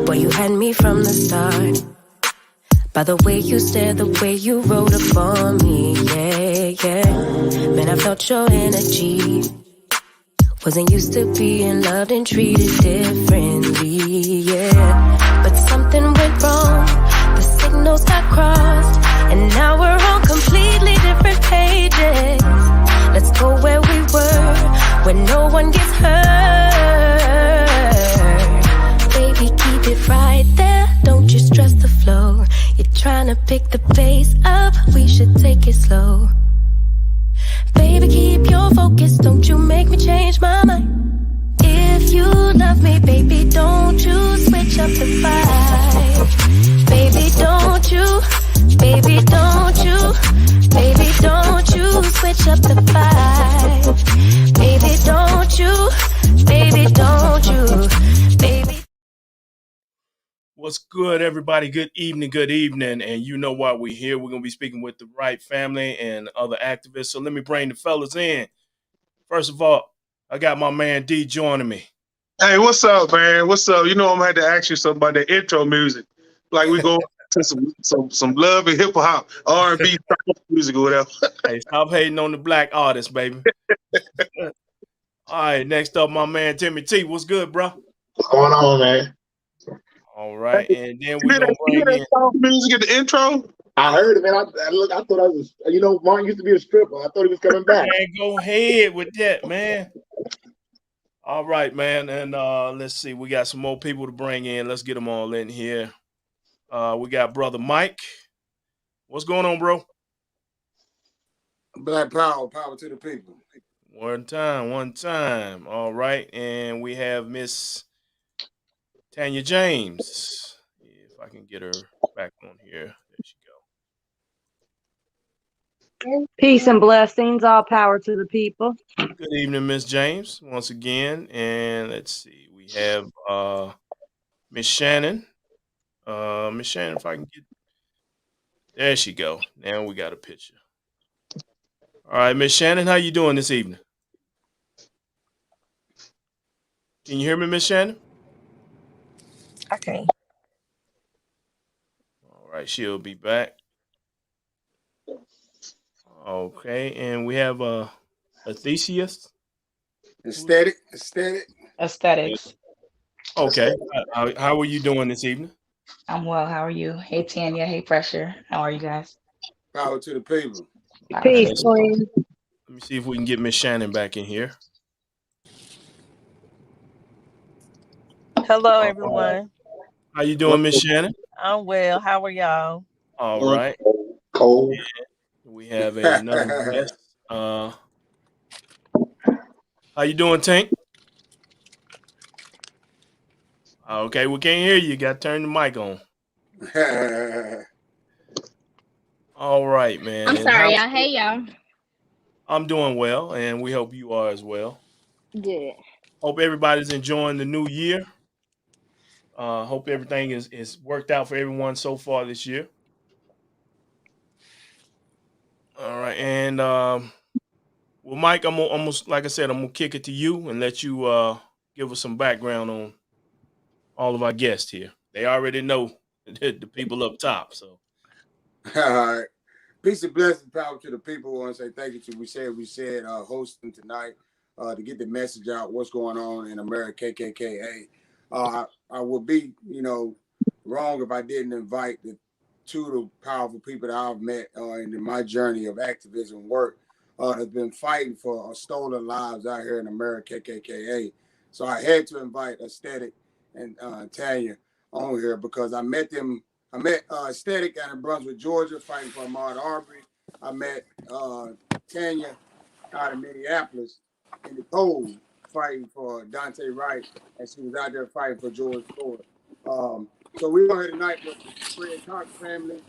Boy, you had me from the start. By the way you stare, the way you rolled up on me, yeah. Man, I felt your energy. Wasn't used to being loved and treated differently, yeah. But something went wrong, the signals got crossed, and now we're on completely different pages. Let's go where we were, where no one gets hurt. Baby, keep it right there, don't you stress the flow. You're trying to pick the pace up, we should take it slow. Baby, keep your focus, don't you make me change my mind. If you love me, baby, don't you switch up the vibe. Baby, don't you, baby, don't you, baby, don't you switch up the vibe. Baby, don't you, baby, don't you, baby. What's good, everybody? Good evening. And you know why we're here. We're going to be speaking with the Wright family and other activists. So let me bring the fellas in. First of all, I got my man D joining me. Hey, what's up, man? What's up? You know I'm gonna have to ask you something about the intro music. Like we go to some love and hip hop, R&B music or whatever. Hey, stop hating on the black artists, baby. All right, next up, my man Timmy T. What's good, bro? What's going on, man? All right, and then You we're hear gonna bring that in. soft music at the intro? I heard it, man. I thought I was, Martin used to be a stripper. I thought he was coming back. Man, go ahead with that, man. All right, man, and let's see. We got some more people to bring in. Let's get them all in here. We got brother Mike. What's going on, bro? Black power to the people. One time. All right, and we have Miss Tanya James. If I can get her back on here. There she go. Peace and blessings, all power to the people. Good evening, Miss James, once again. And let's see, we have Miss Shannon. Miss Shannon, if I can get, there she go. Now we got a picture. All right, Miss Shannon, how you doing this evening? Can you hear me, Miss Shannon? Okay. All right, she'll be back. Okay, and we have Athesius. Aesthetics. Okay, how are you doing this evening? I'm well. How are you? Hey, Tanya. Hey, Pressure. How are you guys? Power to the people. Peace, queen. Let me see if we can get Miss Shannon back in here. Hello, everyone. How you doing, Miss Shannon? I'm well. How are y'all? All right. Cold. We have another guest. How you doing, Tank? Okay, we can't hear you. Got to turn the mic on. All right, man. I'm sorry, y'all. Hey, y'all. I'm doing well, and we hope you are as well. Good. Hope everybody's enjoying the new year. Hope everything is worked out for everyone so far this year. All right, and well, Mike, I'm almost like I said, I'm gonna kick it to you and let you give us some background on all of our guests here. They already know the people up top, so. All right. Peace and blessings, power to the people. I want to say thank you to we said hosting tonight to get the message out, what's going on in America, KKKA. I would be, wrong if I didn't invite the two of the powerful people that I've met in my journey of activism work has been fighting for stolen lives out here in America, KKKA. So I had to invite Aesthetic and Tanya on here because I met them. I met Aesthetic out in Brunswick, Georgia, fighting for Ahmaud Arbery. I met Tanya out in Minneapolis in the cold, fighting for Daunte Wright, and she was out there fighting for George Floyd. So we're here tonight with the Fred Cox family.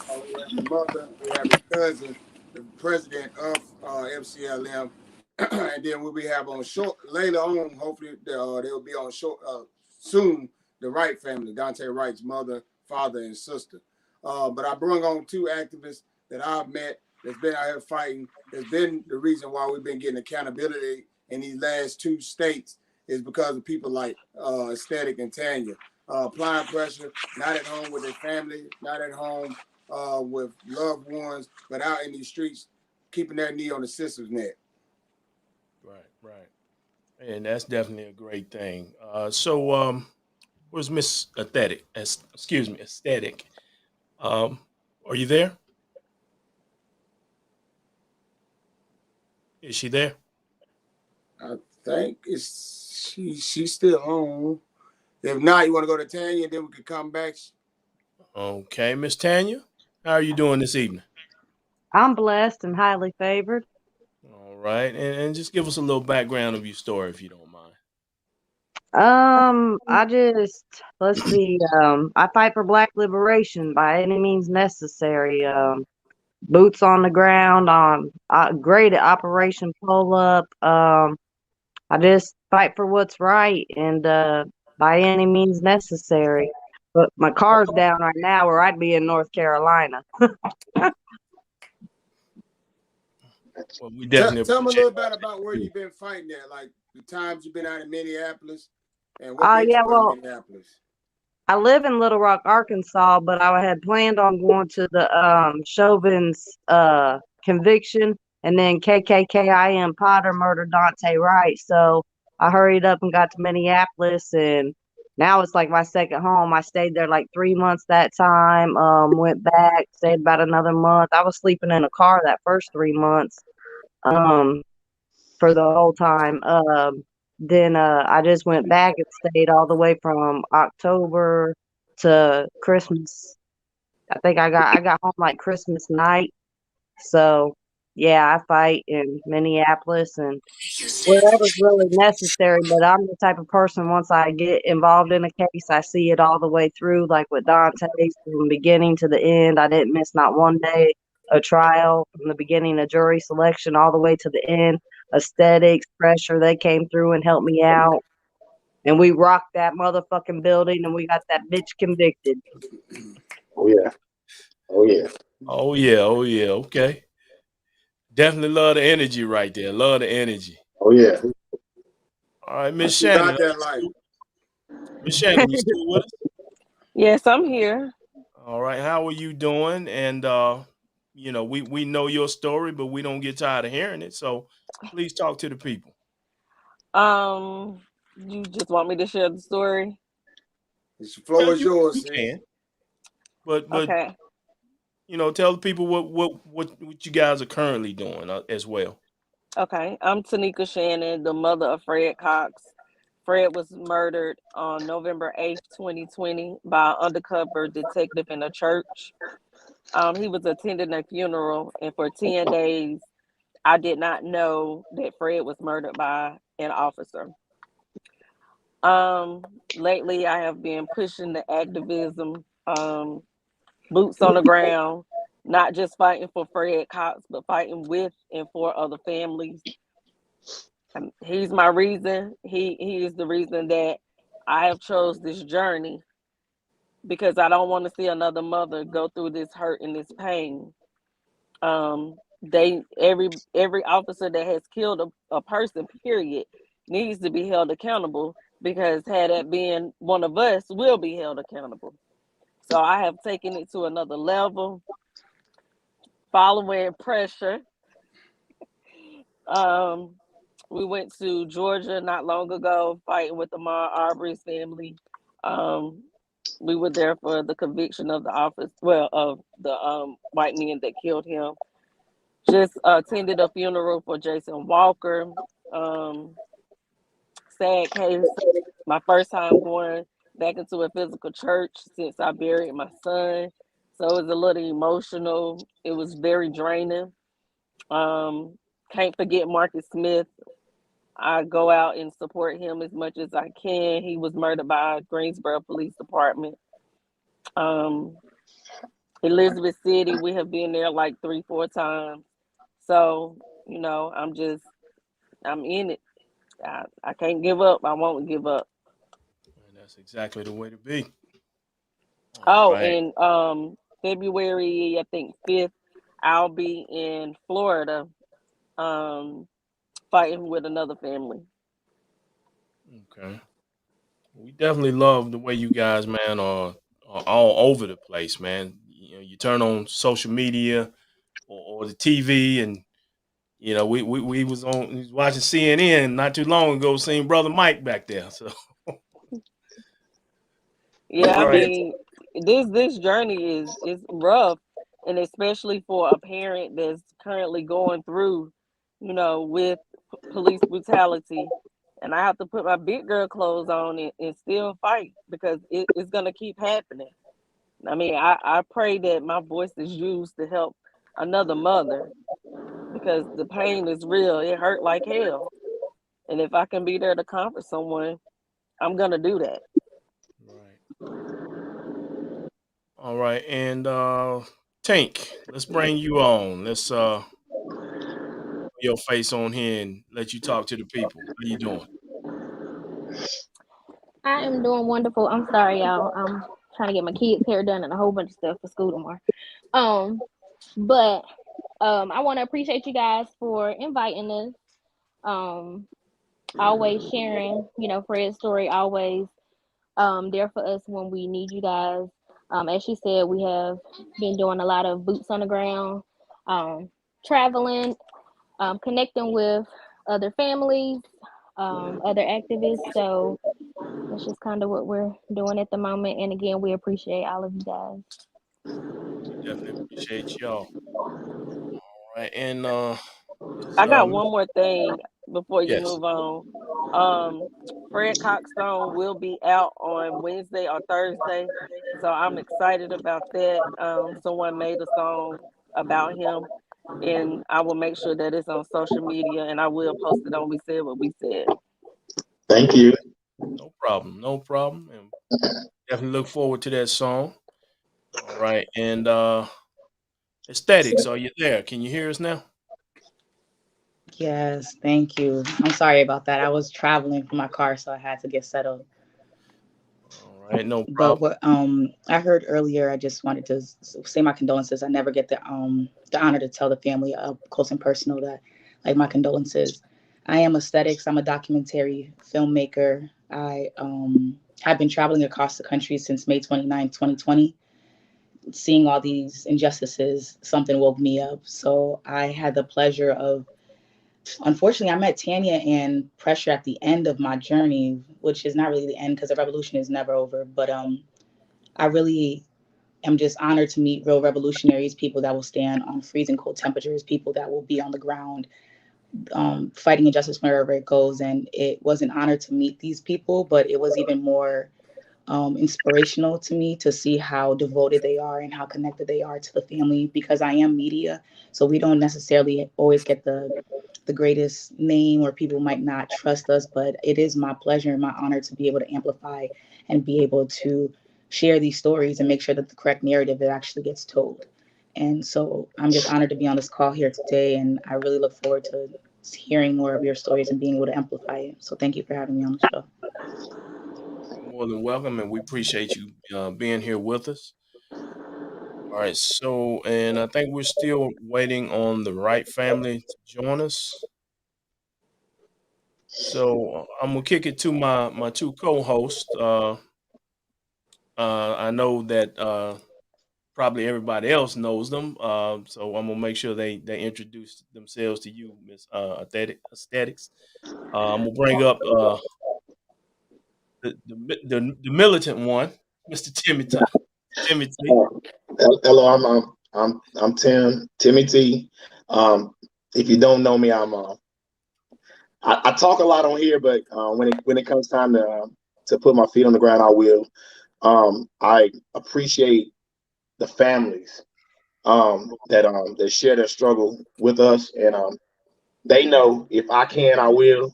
We have the mother, we have the cousin, the president of FCLM, and then we'll be have on short later on. Hopefully, they'll be on short soon. The Wright family, Daunte Wright's mother, father, and sister. But I brought on two activists that I've met that's been out here fighting. That's been the reason why we've been getting accountability in these last two states is because of people like Aesthetic and Tanya. applying pressure, not at home with their family, not at home with loved ones, but out in these streets, keeping their knee on the system's neck. Right. And that's definitely a great thing. Where's Miss Aesthetic? Excuse me, Aesthetic. Are you there? Is she there? I think she's still on. If not, you want to go to Tanya, then we can come back. Okay, Miss Tanya, how are you doing this evening? I'm blessed and highly favored. All right, and just give us a little background of your story if you don't mind. Let's see, I fight for black liberation by any means necessary. Boots on the ground, great at Operation Pull Up. I just fight for what's right and by any means necessary. But my car's down right now, or I'd be in North Carolina. Well, we definitely tell me a little bit about where you've been fighting at, like the times you've been out in Minneapolis, and what makes you go to Minneapolis. I live in Little Rock, Arkansas, but I had planned on going to the Chauvin's conviction, and then KKKIM Potter murdered Daunte Wright. So I hurried up and got to Minneapolis, and now it's like my second home. I stayed there like 3 months that time, went back, stayed about another month. I was sleeping in a car that first 3 months for the whole time. Then I just went back and stayed all the way from October to Christmas. I think I got home like Christmas night. So yeah, I fight in Minneapolis and wherever's really necessary. But I'm the type of person, once I get involved in a case, I see it all the way through. Like with Dante's, from beginning to the end, I didn't miss not one day of trial, from the beginning of jury selection all the way to the end. Aesthetics, pressure, they came through and helped me out. And we rocked that motherfucking building and we got that bitch convicted. Oh yeah. Oh yeah. Okay. Definitely love the energy right there. Love the energy. Oh yeah. All right, Miss Shannon. Miss Shannon, you still with us? Yes, I'm here. All right. How are you doing? And we know your story, but we don't get tired of hearing it. So please talk to the people. You just want me to share the story? The floor is yours. You can. But okay. Tell the people what you guys are currently doing as well. Okay. I'm Tanika Shannon, the mother of Fred Cox. Fred was murdered on November 8th, 2020 by an undercover detective in a church. He was attending a funeral, and for 10 days, I did not know that Fred was murdered by an officer. Lately, I have been pushing the activism, boots on the ground, not just fighting for Fred Cox, but fighting with and for other families. He's my reason. He is the reason that I have chose this journey, because I don't want to see another mother go through this hurt and this pain. Every officer that has killed a person, period, needs to be held accountable, because had that been one of us, will be held accountable. So I have taken it to another level, following pressure. We went to Georgia not long ago, fighting with Ahmaud Arbery's family. We were there for the conviction of of the white men that killed him. Just attended a funeral for Jason Walker. Sad case. My first time going back into a physical church since I buried my son. So it was a little emotional. It was very draining. Can't forget Marcus Smith. I go out and support him as much as I can. He was murdered by Greensboro Police Department. Elizabeth City, we have been there like 3-4 times. So, I'm in it. I can't give up. I won't give up. And that's exactly the way to be. And February, I think 5th, I'll be in Florida, fighting with another family. Okay. We definitely love the way you guys, man, are all over the place, man. You know, you turn on social media or the TV, and we was watching CNN not too long ago, seeing Brother Mike back there. So, Yeah, all I right, mean, this journey is rough, and especially for a parent that's currently going through, with police brutality. And I have to put my big girl clothes on and still fight because it's gonna keep happening. I mean, I pray that my voice is used to help another mother because the pain is real. It hurt like hell. And if I can be there to comfort someone, I'm gonna do that. right, all right, and Tank, let's bring you on. Let's put your face on here and let you talk to the people. How you doing? I am doing wonderful. I'm sorry, y'all. I'm trying to get my kids' hair done and a whole bunch of stuff for school tomorrow. Um, but I want to appreciate you guys for inviting us. Um, always sharing, Fred's story. Always there for us when we need you guys. As she said, we have been doing a lot of boots on the ground, um, traveling, connecting with other families, other activists. So that's just kind of what we're doing at the moment. And again, we appreciate all of you guys. We definitely appreciate y'all. All right, and Miss I got Miss one more thing before you yes, move on. Um, Fred Coxstone will be out on Wednesday or Thursday, so I'm excited about that. Someone made a song about him, and I will make sure that it's on social media, and I will post it on We Said What We Said. Thank all you. right, no problem, and definitely look forward to that song. All right, and Aesthetics, are you there? Can you hear us now? Yes, thank you. I'm sorry about that. I was traveling from my car, so I had to get settled. All right, no But problem. what I heard earlier, I just wanted to say my condolences. I never get the honor to tell the family up close and personal that like my condolences. I am aesthetics. I'm a documentary filmmaker. I have been traveling across the country since May 29, 2020. Seeing all these injustices, something woke me up. So I had the pleasure of, unfortunately, I met Tanya and Pressure at the end of my journey, which is not really the end because the revolution is never over. But I really am just honored to meet real revolutionaries, people that will stand on freezing cold temperatures, people that will be on the ground fighting injustice wherever it goes. And it was an honor to meet these people, but it was even more inspirational to me to see how devoted they are and how connected they are to the family because I am media. So we don't necessarily always get the greatest name or people might not trust us, but it is my pleasure and my honor to be able to amplify and be able to share these stories and make sure that the correct narrative it actually gets told. And so I'm just honored to be on this call here today, and I really look forward to hearing more of your stories and being able to amplify it. So thank you for having me on the show. You're more than welcome, and we appreciate you being here with us. All right, so and I think we're still waiting on the Wright family to join us. So I'm gonna kick it to my two co-hosts. I know that probably everybody else knows them, so I'm gonna make sure they introduce themselves to you, Miss Aesthetics. I'm gonna bring up the militant one, Mr. Timothy. Timothy. Uh, Hello, I'm Timmy T. If you don't know me, I talk a lot on here, but when it comes time to put my feet on the ground, I will. I appreciate the families that share their struggle with us, and they know if I can, I will.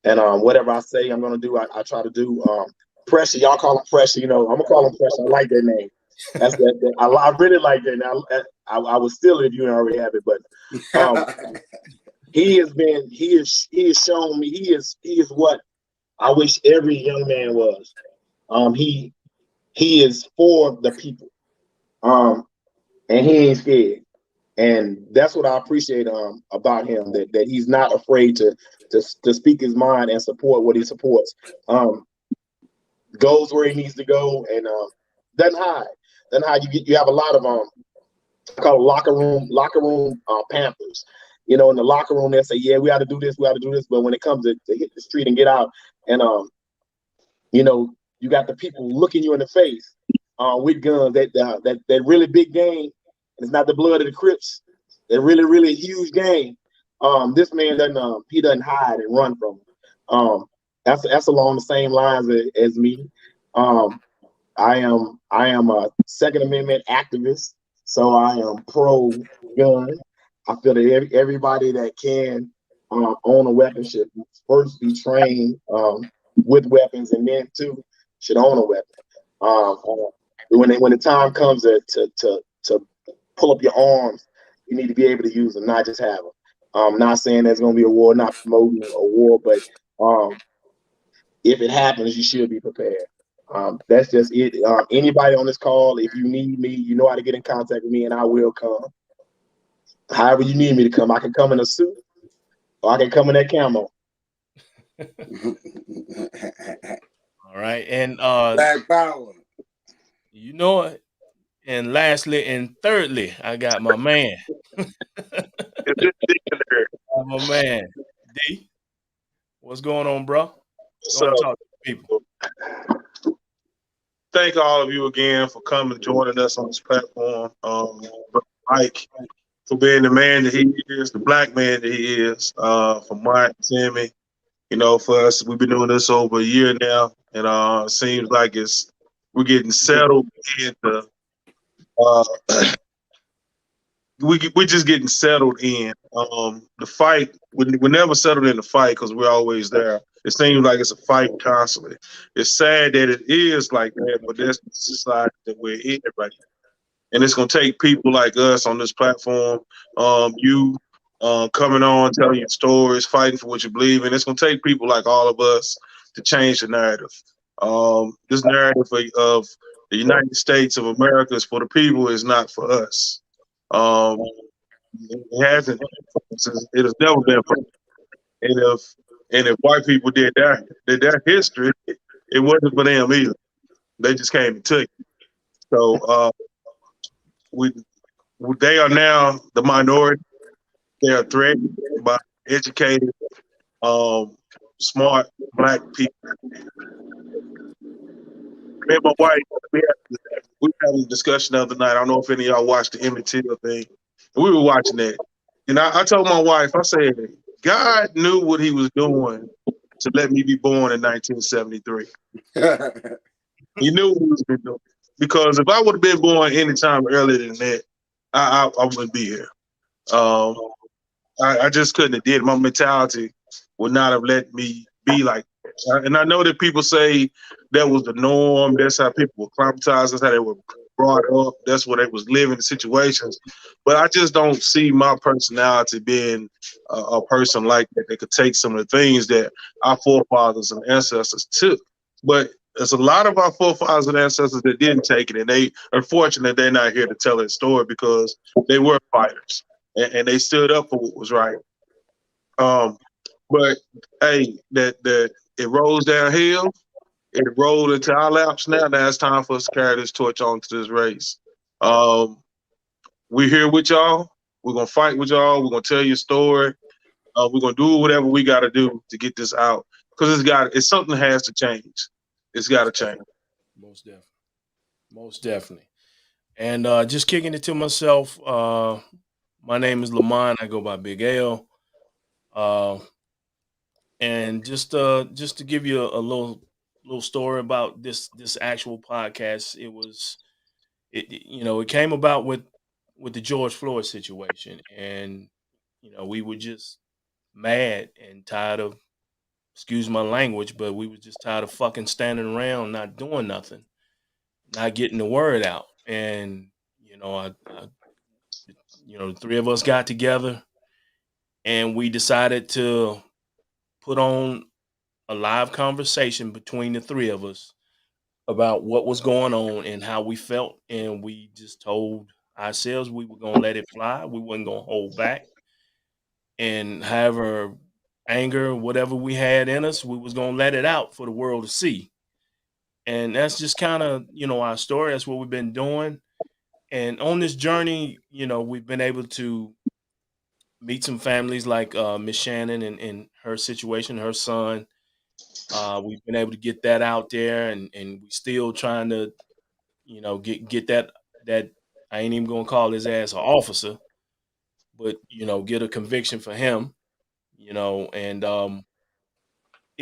And whatever I say, I'm gonna do. I try to do. Pressure, y'all call him Pressure. I'm gonna call him Pressure. I like that name. I really like that. Now, I would steal it if you didn't already have it, but um, he has shown me he is what I wish every young man was. He is for the people. And he ain't scared. And that's what I appreciate about him, that he's not afraid to speak his mind and support what he supports. Um, goes where he needs to go, and doesn't hide. Doesn't hide. You have a lot of I call it locker room Panthers. You know, in the locker room, they say, "Yeah, we ought to do this, we ought to do this," but when it comes to hit the street and get out, and you know, you got the people looking you in the face with guns. That really big game, and it's not the blood of the Crips. That really huge game. This man doesn't he doesn't hide and run from them. That's along the same lines as me. I am a Second Amendment activist, so I am pro gun. I feel that everybody that can own a weapon should first be trained with weapons, and then too should own a weapon. When the time comes to pull up your arms, you need to be able to use them, not just have them. Not saying there's going to be a war, not promoting a war, but if it happens, you should be prepared. That's just it. Anybody on this call, if you need me, you know how to get in contact with me, and I will come. However you need me to come. I can come in a suit, or I can come in that camo. All right, and Black power. you know it. And lastly and thirdly, I got my man. My man, D. What's going on, bro? Go and talk to people. Thank all of you again for coming and joining us on this platform. Mike, for being the man that he is, the black man that he is, for Mike, Timmy, you know, for us, we've been doing this over a year now, and it seems like we're getting settled into we're just getting settled in. The fight, we're never settled in the fight because we're always there. It seems like it's a fight constantly. It's sad that it is like that, but that's the society that we're in right now. And it's going to take people like us on this platform, you coming on, telling your stories, fighting for what you believe in. It's going to take people like all of us to change the narrative. This narrative of the United States of America is for the people, is not for us. It hasn't. It has never been for. And if white people did their history, it wasn't for them either. They just came and took it. So they are now the minority. They are threatened by educated, smart black people. Me and my wife, we had a discussion the other night. I don't know if any of y'all watched the Emmett Till thing. We were watching that. And I told my wife, I said, God knew what he was doing to let me be born in 1973. He knew what he was doing. Because if I would have been born any time earlier than that, I wouldn't be here. I just couldn't have did. My mentality would not have let me be like that. And I know that people say that was the norm. That's how people were traumatized. That's how they were brought up. That's what they was living in situations. But I just don't see my personality being a person like that. They could take some of the things that our forefathers and ancestors took. But there's a lot of our forefathers and ancestors that didn't take it. And they, unfortunately, they're not here to tell that story because they were fighters. And they stood up for what was right. But hey, that it rolls downhill. It rolled into our laps now. Now it's time for us to carry this torch on to this race. We're here with y'all. We're gonna fight with y'all. We're gonna tell your story. We're gonna do whatever we got to do to get this out because it's something that has to change. It's got to change. Most definitely. Most definitely. And just kicking it to myself. My name is Lamont. I go by Big L. And just to give you a little story about this actual podcast, it came about with the George Floyd situation, and we were just mad and tired of, excuse my language, but we were just tired of fucking standing around not doing nothing, not getting the word out. And the three of us got together and we decided to put on a live conversation between the three of us about what was going on and how we felt. And we just told ourselves we were going to let it fly. We wasn't going to hold back. And however anger, whatever we had in us, we was going to let it out for the world to see. And that's just kind of, our story. That's what we've been doing. And on this journey, we've been able to meet some families like Miss Shannon and her situation, her son. We've been able to get that out there, and we still trying to, get that I ain't even gonna call his ass an officer, but get a conviction for him, and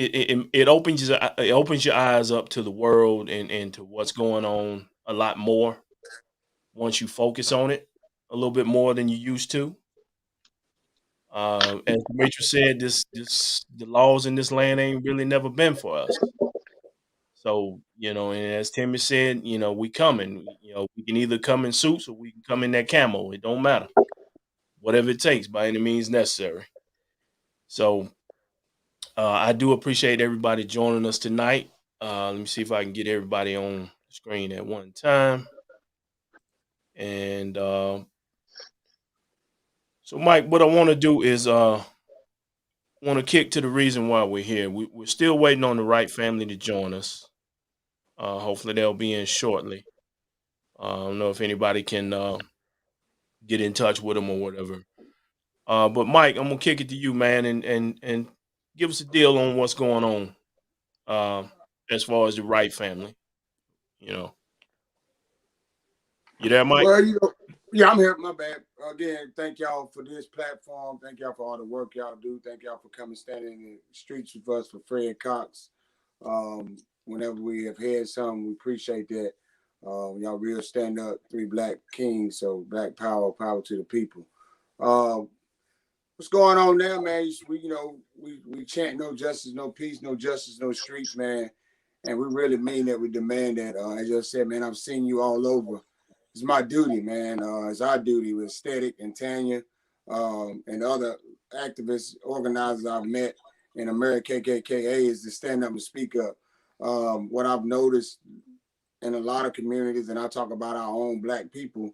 it opens your eyes up to the world and to what's going on a lot more once you focus on it a little bit more than you used to. As Demetrius said, the laws in this land ain't really never been for us. So, and as Timmy said, we coming. We can either come in suits or we can come in that camo. It don't matter. Whatever it takes by any means necessary. So I do appreciate everybody joining us tonight. Let me see if I can get everybody on the screen at one time. And so, Mike, what I want to do is want to kick to the reason why we're here. We're still waiting on the Wright family to join us. Hopefully, they'll be in shortly. I don't know if anybody can get in touch with them or whatever. But Mike, I'm gonna kick it to you, man, and give us a deal on what's going on as far as the Wright family. You there, Mike? Well, yeah, I'm here. My bad. Again, thank y'all for this platform. Thank y'all for all the work y'all do. Thank y'all for coming standing in the streets with us for Fred Cox. Whenever we have had something, we appreciate that. Y'all real stand up, 3 black kings. So black power, power to the people. What's going on now, man? We chant no justice, no peace, no justice, no streets, man. And we really mean that. We demand that. As I said, man, I've seen you all over. It's my duty, man. It's our duty with Static and Tanya and other activists, organizers I've met in America KKKA is to stand up and speak up. What I've noticed in a lot of communities, and I talk about our own black people,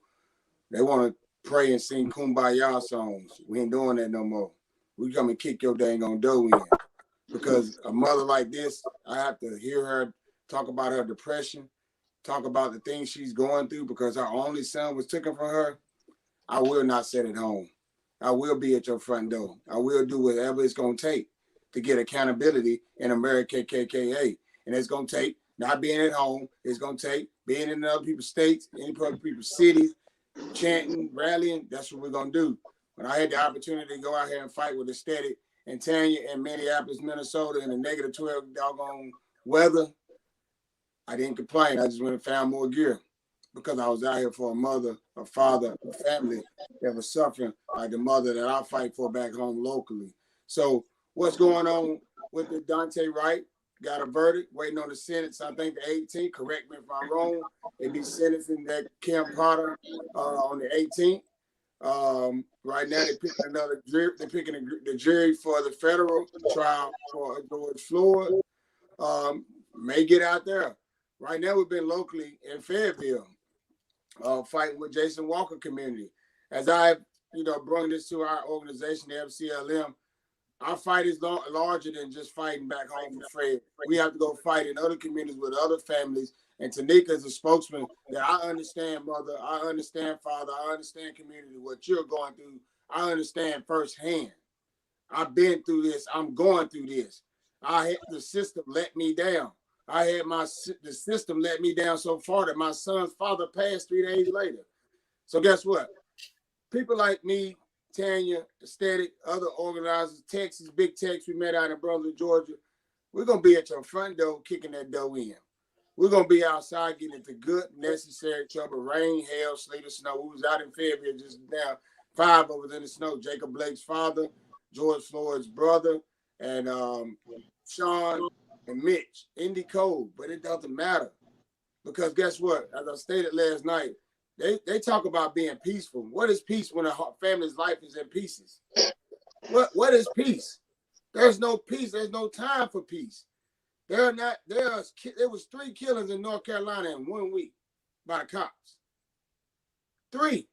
they want to pray and sing kumbaya songs. We ain't doing that no more. We come and kick your dang on dough in. Because a mother like this, I have to hear her talk about her depression, talk about the things she's going through because her only son was taken from her. I will not sit at home. I will be at your front door. I will do whatever it's going to take to get accountability in America KKKA. And it's going to take not being at home. It's going to take being in other people's states, in other people's cities, chanting, rallying. That's what we're going to do. When I had the opportunity to go out here and fight with Aesthetic and Tanya in Minneapolis, Minnesota in the -12 doggone weather, I didn't complain. I just went and found more gear because I was out here for a mother, a father, a family that was suffering like the mother that I fight for back home locally. So what's going on with the Daunte Wright? Got a verdict, waiting on the sentence, I think the 18th. Correct me if I'm wrong. They be sentencing that Kim Potter on the 18th. Right now they're picking another jury. They're picking the jury for the federal trial for George Floyd. May get out there. Right now we've been locally in Fayetteville, fighting with Jason Walker community. As I, brought this to our organization, the FCLM, our fight is larger than just fighting back home for Fred. We have to go fight in other communities with other families. And Tanika is a spokesman that I understand, mother. I understand, father. I understand community, what you're going through. I understand firsthand. I've been through this. I'm going through this. I had the system let me down. I had the system let me down so far that my son's father passed 3 days later. So guess what? People like me, Tanya, Aesthetic, other organizers, Texas, Big Tex, we met out in Brunswick, Georgia. We're going to be at your front door kicking that dough in. We're going to be outside getting into good, necessary trouble, rain, hail, sleet, or snow. We was out in Fayetteville just now. 5 of us in the snow. Jacob Blake's father, George Floyd's brother, and Sean and Mitch. Indy cold, but it doesn't matter. Because guess what? As I stated last night, they talk about being peaceful. What is peace when a family's life is in pieces? What is peace? There's no peace. There's no time for peace. There was 3 killings in North Carolina in 1 week by the cops. 3.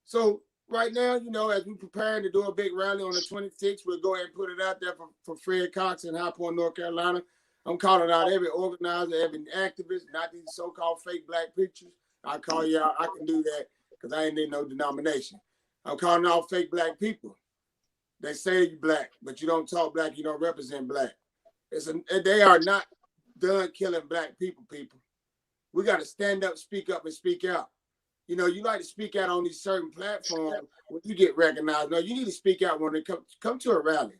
So right now, as we're preparing to do a big rally on the 26th, we'll go ahead and put it out there for Fred Cox in High Point, North Carolina. I'm calling out every organizer, every activist, not these so-called fake black pictures. I call you out. I can do that because I ain't in no denomination. I'm calling out fake black people. They say you black, but you don't talk black. You don't represent black. They are not done killing black people. We got to stand up, speak up, and speak out. You know, you like to speak out on these certain platforms when you get recognized. No, you need to speak out when they come to a rally.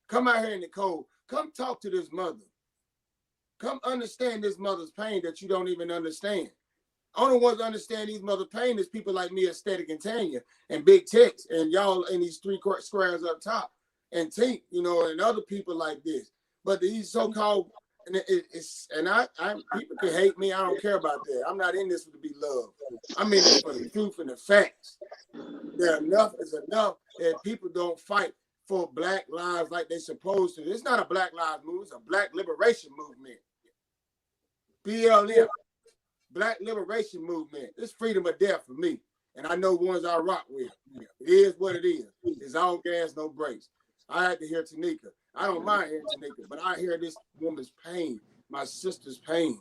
Come out here in the cold. Come talk to this mother. Come understand this mother's pain that you don't even understand. Only ones that understand these mother's pain is people like me, Aesthetic and Tanya, and Big Tex, and y'all in these three squares up top, and Tink, you know, and other people like this. But these so-called, people can hate me. I don't care about that. I'm not in this to be loved. I'm in this for the truth and the facts. Enough is enough, and people don't fight for black lives like they're supposed to. It's not a Black Lives Movement. It's a Black Liberation Movement. BLM, Black Liberation Movement. It's freedom or death for me. And I know ones I rock with. It is what it is. It's all gas, no brakes. I had to hear Tanika. I don't mind hearing Tanika, but I hear this woman's pain, my sister's pain.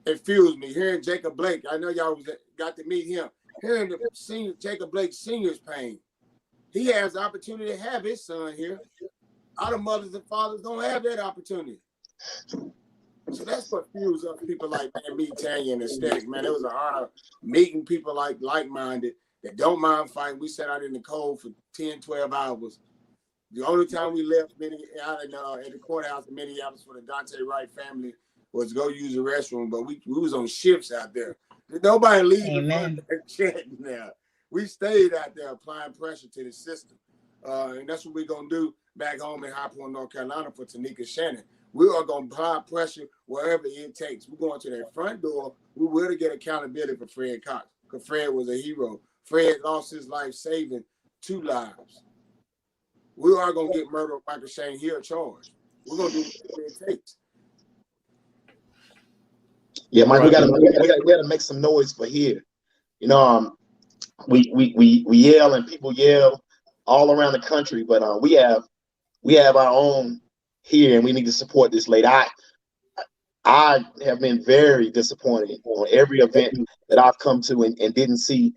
It fuels me. Hearing Jacob Blake, I know y'all got to meet him. Hearing the senior Jacob Blake Sr.'s pain. He has the opportunity to have his son here. Other mothers and fathers don't have that opportunity. So that's what fuels up people like me, Tanya, and Aesthetic, man. It was an honor meeting people like-minded that don't mind fighting. We sat out in the cold for 10, 12 hours. The only time we left out at the courthouse in Minneapolis for the Daunte Wright family was to go use the restroom, but we was on shifts out there. Nobody leaving now. We stayed out there applying pressure to the system. And that's what we're going to do back home in High Point, North Carolina for Tanika Shannon. We are going to apply pressure wherever it takes. We're going to that front door. We will get accountability for Fred Cox, because Fred was a hero. Fred lost his life saving 2 lives. We are going to get murder of Michael Shane here charged. We're going to do whatever it takes. Yeah, Mike, we got to make some noise for here. You know, we yell and people yell all around the country, but we have our own here, and we need to support this lady. I have been very disappointed on every event that I've come to and didn't see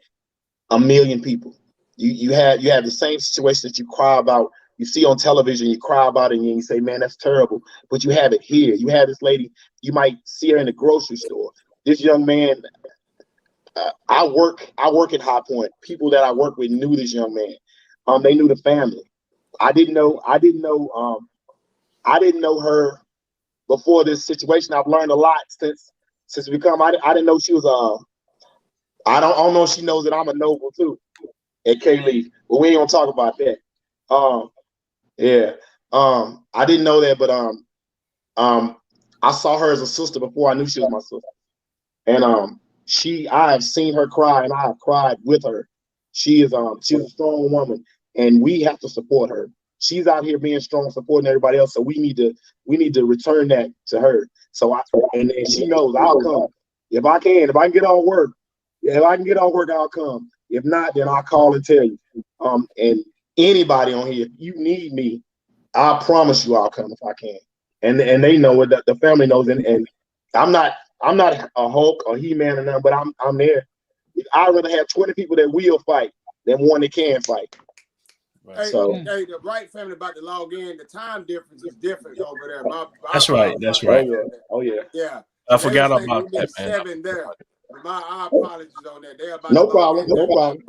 1 million people. You have the same situation that you cry about. You see on television, you cry about it, and you say, "Man, that's terrible." But you have it here. You have this lady. You might see her in the grocery store. This young man. I work at High Point. People that I work with knew this young man. They knew the family. I didn't know her before this situation. I've learned a lot since we come. I didn't know she was I don't know if she knows that I'm a noble too at K-Leaf, but we ain't gonna talk about that. I didn't know that, but I saw her as a sister before I knew she was my sister. And I have seen her cry, and I have cried with her. She's a strong woman, and we have to support her. She's out here being strong, supporting everybody else. So we need to return that to her. So and she knows I'll come if I can get off work. If I can get off work, I'll come. If not, then I'll call and tell you. And anybody on here, if you need me, I promise you I'll come if I can. And they know it. The family knows, and I'm not a Hulk or He-Man or nothing, but I'm there. I'd rather have 20 people that will fight than one that can fight. Right. Hey, the Wright family about to log in. The time difference is different over there. That's right. Oh yeah. Yeah. I forgot about that, man. 7 there. My apologies on that. They're about no problem. No problem.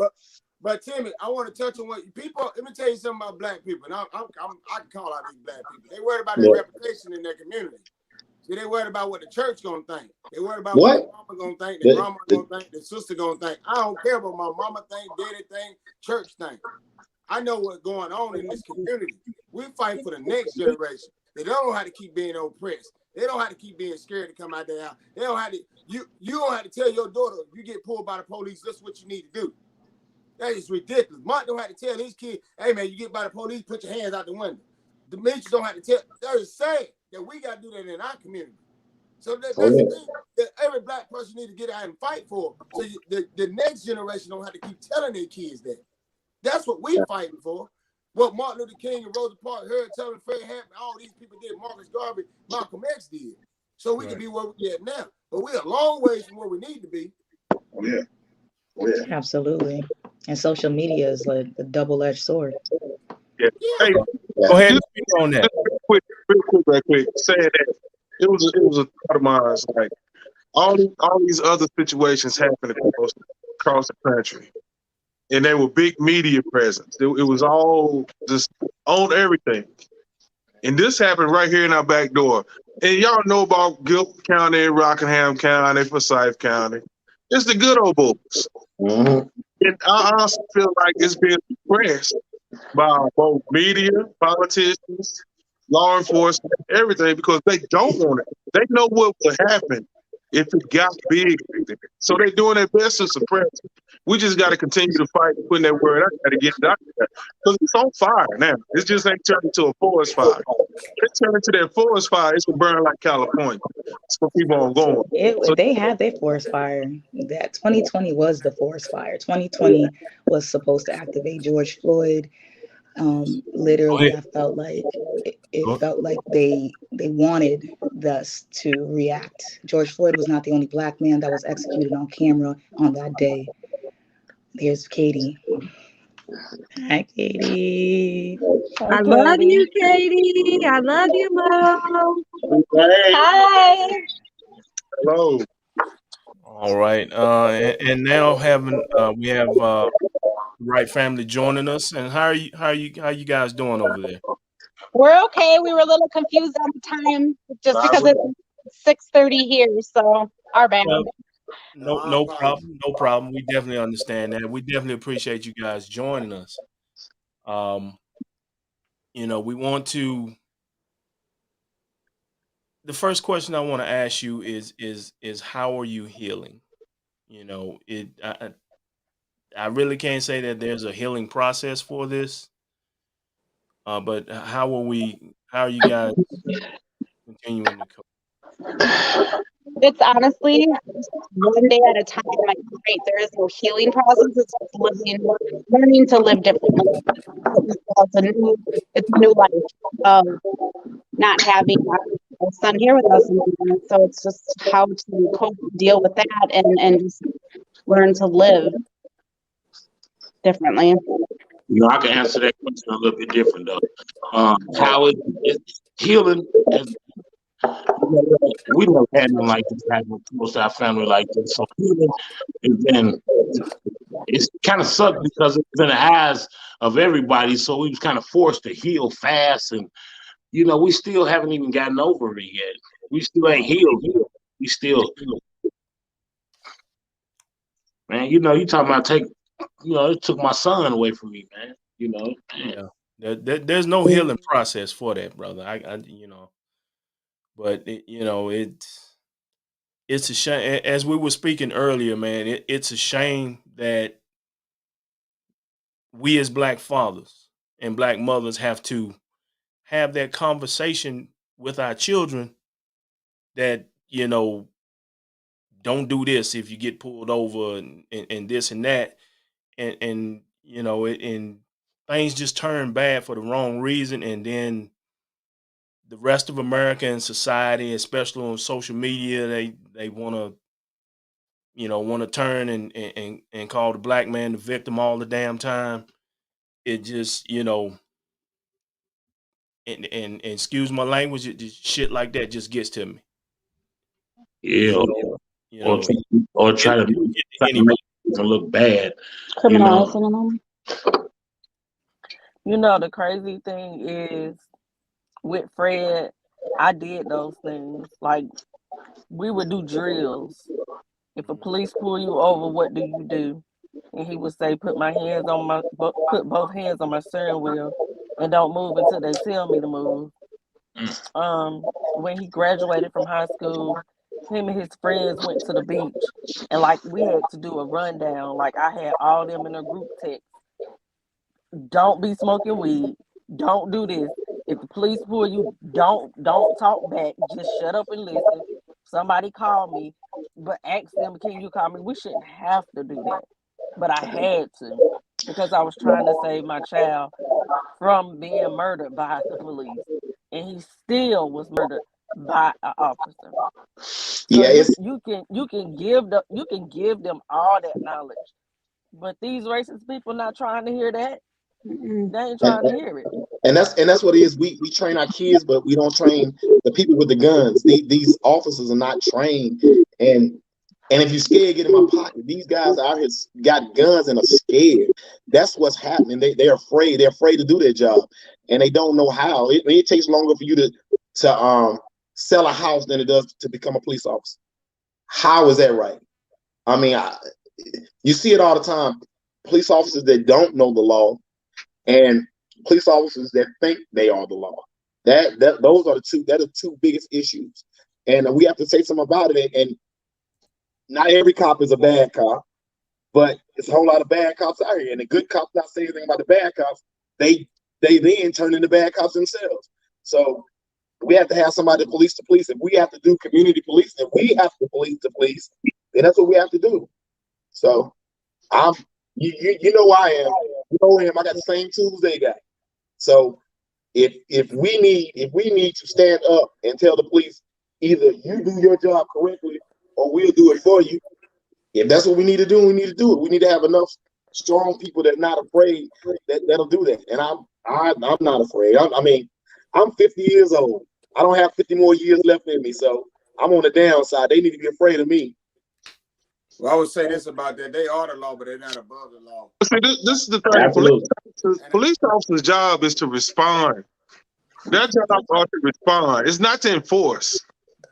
But Timmy, I want to touch on what people. Let me tell you something about black people. And I can call out these black people. They worried about their reputation in their community. See, they worried about what the church gonna think. They worried about what the mama gonna think, the grandma gonna think, the sister gonna think. I don't care what my mama think, daddy think, church think. I know what's going on in this community. We fight for the next generation. They don't know how to keep being oppressed. They don't have to keep being scared to come out their house. They don't have to. You don't have to tell your daughter if you get pulled by the police, that's what you need to do. That is ridiculous. Mark don't have to tell his kid, "Hey man, you get by the police, put your hands out the window." Demetrius don't have to tell. That is sad that we got to do that in our community. So that's the thing that every black person need to get out and fight for. So the next generation don't have to keep telling their kids that. That's what we're fighting for. what Martin Luther King and Rosa Parks, Harriet Tubman, Fred Hampton, all these people did, Marcus Garvey, Malcolm X did. So we can be where we at now. But we're a long ways from where we need to be. Yeah. Yeah. Absolutely. And social media is like a double-edged sword. Yeah. Hey, Go ahead and speak on that. real quick, saying that it was a thought of mine. Like all these other situations happened across the country, and they were big media presence. It was all just on everything. And this happened right here in our back door. And y'all know about Guilford County, Rockingham County, Forsyth County. It's the good old boys. Mhm. And I honestly feel like it's being suppressed by both media, politicians, law enforcement, everything, because they don't want it. They know what would happen if it got big. So they're doing their best to suppress it. We just got to continue to fight and put that word out there to get it out there. Because it's on fire now. It just ain't turned into a forest fire. It's turned into that forest fire. It's going to burn like California. It's going to keep on going. They had their forest fire. That 2020 was the forest fire. 2020 was supposed to activate George Floyd. Literally, I felt like it felt like they wanted us to react. George Floyd was not the only Black man that was executed on camera on that day. Here's Katie. Hi, Katie. I love you, Katie. I love you, Mom. Hi. Hello. All right. And now we have Wright family joining us. And how you guys doing over there? We're okay. We were a little confused on the time just because it's 6:30 here, so our bad. No problem. No problem. We definitely understand that. We definitely appreciate you guys joining us. We want to. The first question I want to ask you is how are you healing? I really can't say that there's a healing process for this. But how are you guys continuing to cope? It's honestly one day at a time. Like, right, there is no healing process. It's just learning to live differently. It's a new life of not having our son here with us anymore. So it's just how to cope, deal with that, and just learn to live differently. I can answer that question a little bit different though. How is healing? We never had nothing like this happen to our family like this. So healing has been, it's kind of sucked because it's in the eyes of everybody. So we was kind of forced to heal fast, and we still haven't even gotten over it yet. We still ain't healed. We still, man. You talking about it took my son away from me, man. Yeah. There's no healing process for that, brother. But it's a shame. As we were speaking earlier, man, it's a shame that we as Black fathers and Black mothers have to have that conversation with our children that, don't do this if you get pulled over and this and that. And things just turn bad for the wrong reason. And then the rest of America and society, especially on social media, they want to turn and call the Black man the victim all the damn time. It just, and excuse my language, it just, shit like that just gets to me. Yeah. Or try to make it look bad. Criminalizing them. The crazy thing is with Fred, I did those things. Like, we would do drills. If a police pull you over, what do you do? And he would say, put both hands on my steering wheel and don't move until they tell me to move. When he graduated from high school, him and his friends went to the beach, and we had to do a rundown. I had all them in a group text. Don't be smoking weed. Don't do this. If the police pull you, don't talk back. Just shut up and listen. Somebody call me, but ask them, can you call me? We shouldn't have to do that, but I had to because I was trying to save my child from being murdered by the police, and he still was murdered by an officer. So Yeah, it's you can give them all that knowledge, but these racist people not trying to hear that. Mm-mm. They ain't and, trying to hear it. that's what it is. We train our kids, but we don't train the people with the guns. These officers are not trained, and if you scared, get in my pocket. These guys out here got guns and are scared. That's what's happening. They're afraid. They're afraid to do their job, and they don't know how. It takes longer for you to sell a house than it does to become a police officer. How is that right? I mean, you see it all the time. Police officers that don't know the law, and police officers that think they are the law. Those are the two biggest issues, and we have to say something about it. And not every cop is a bad cop, but it's a whole lot of bad cops out here. And the good cops not saying anything about the bad cops. They then turn into bad cops themselves. So we have to have somebody to police the police. If we have to do community police, if we have to police the police, then that's what we have to do. So you know who I am. You know him. I got the same tools they got. So if we need to stand up and tell the police, either you do your job correctly or we'll do it for you. If that's what we need to do, we need to do it. We need to have enough strong people that are not afraid that'll do that. And I'm not afraid. I mean, I'm 50 years old. I don't have 50 more years left in me, so I'm on the downside. They need to be afraid of me. Well, I would say this about that: they are the law, but they're not above the law. See, this is the thing. Absolutely. Police officers' job is to respond. Their job is to respond. It's not to enforce.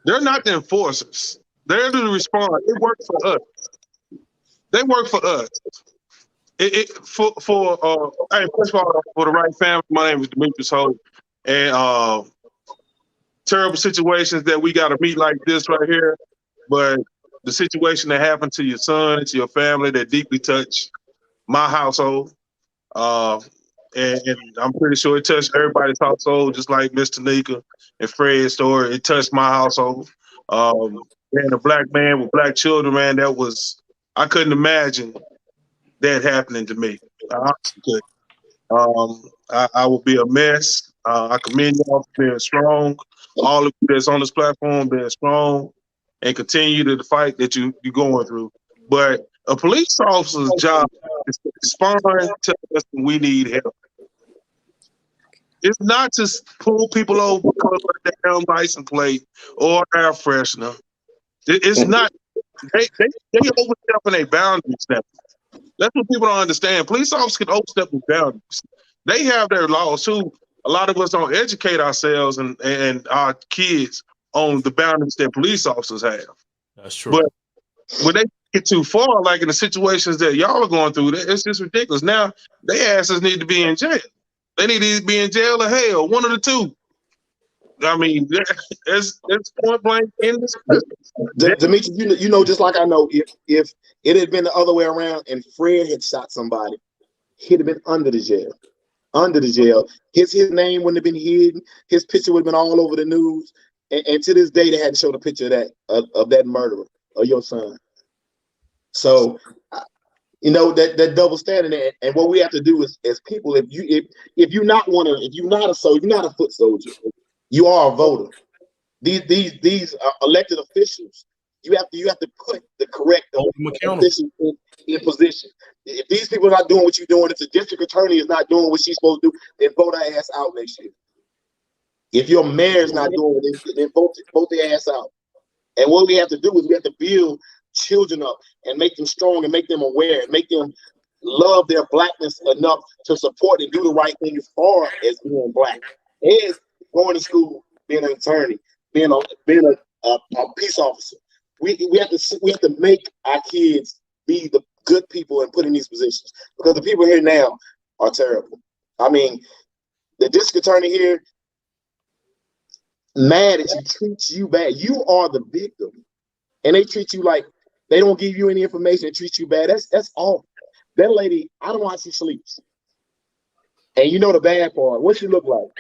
They're not the enforcers. They're to respond. They work for us. They work for us. Hey, first of all, for the right family, my name is Demetrius Holt, and terrible situations that we got to meet like this right here, but the situation that happened to your son and to your family that deeply touched my household, and I'm pretty sure it touched everybody's household, just like Miss Tanika and Fred's story. It touched my household. And a black man with black children, man, I couldn't imagine that happening to me. I honestly couldn't. I would be a mess. I commend y'all for being strong. All of you that's on this platform being strong and continue to the fight that you're going through. But a police officer's job is to respond to us when we need help. It's not to pull people over because of the damn license plate or air freshener. It's not. They overstepping their boundaries now. That's what people don't understand. Police officers can overstep their boundaries. They have their laws too. A lot of us don't educate ourselves and our kids on the boundaries that police officers have. That's true. But when they get too far, like in the situations that y'all are going through, it's just ridiculous. Now, their asses need to be in jail. They need to be in jail or hell, one of the two. I mean, it's point blank in this. Demetrius, you know, just like I know, if it had been the other way around and Fred had shot somebody, he'd have been under the jail. Under the jail. His name wouldn't have been hidden. His picture would have been all over the news. And to this day, they hadn't showed a picture of that murderer of your son. So, you know, that double standard. And what we have to do is, as people, if you're not a foot soldier, you are a voter. These elected officials, you have to put the correct officials in position. If these people are not doing what you're doing, if the district attorney is not doing what she's supposed to do, then vote her ass out next year. If your mayor's not doing it, then vote their ass out. And what we have to do is we have to build children up and make them strong and make them aware and make them love their blackness enough to support and do the right thing as far as being black. As going to school, being an attorney, being a peace officer. We have to make our kids be the good people and put in these positions, because the people here now are terrible. I mean, the district attorney here, mad that she treats you bad. You are the victim, and they treat you like they don't give you any information and treat you bad. That's awful. That lady, I don't know how she sleeps. And you know the bad part. What she look like?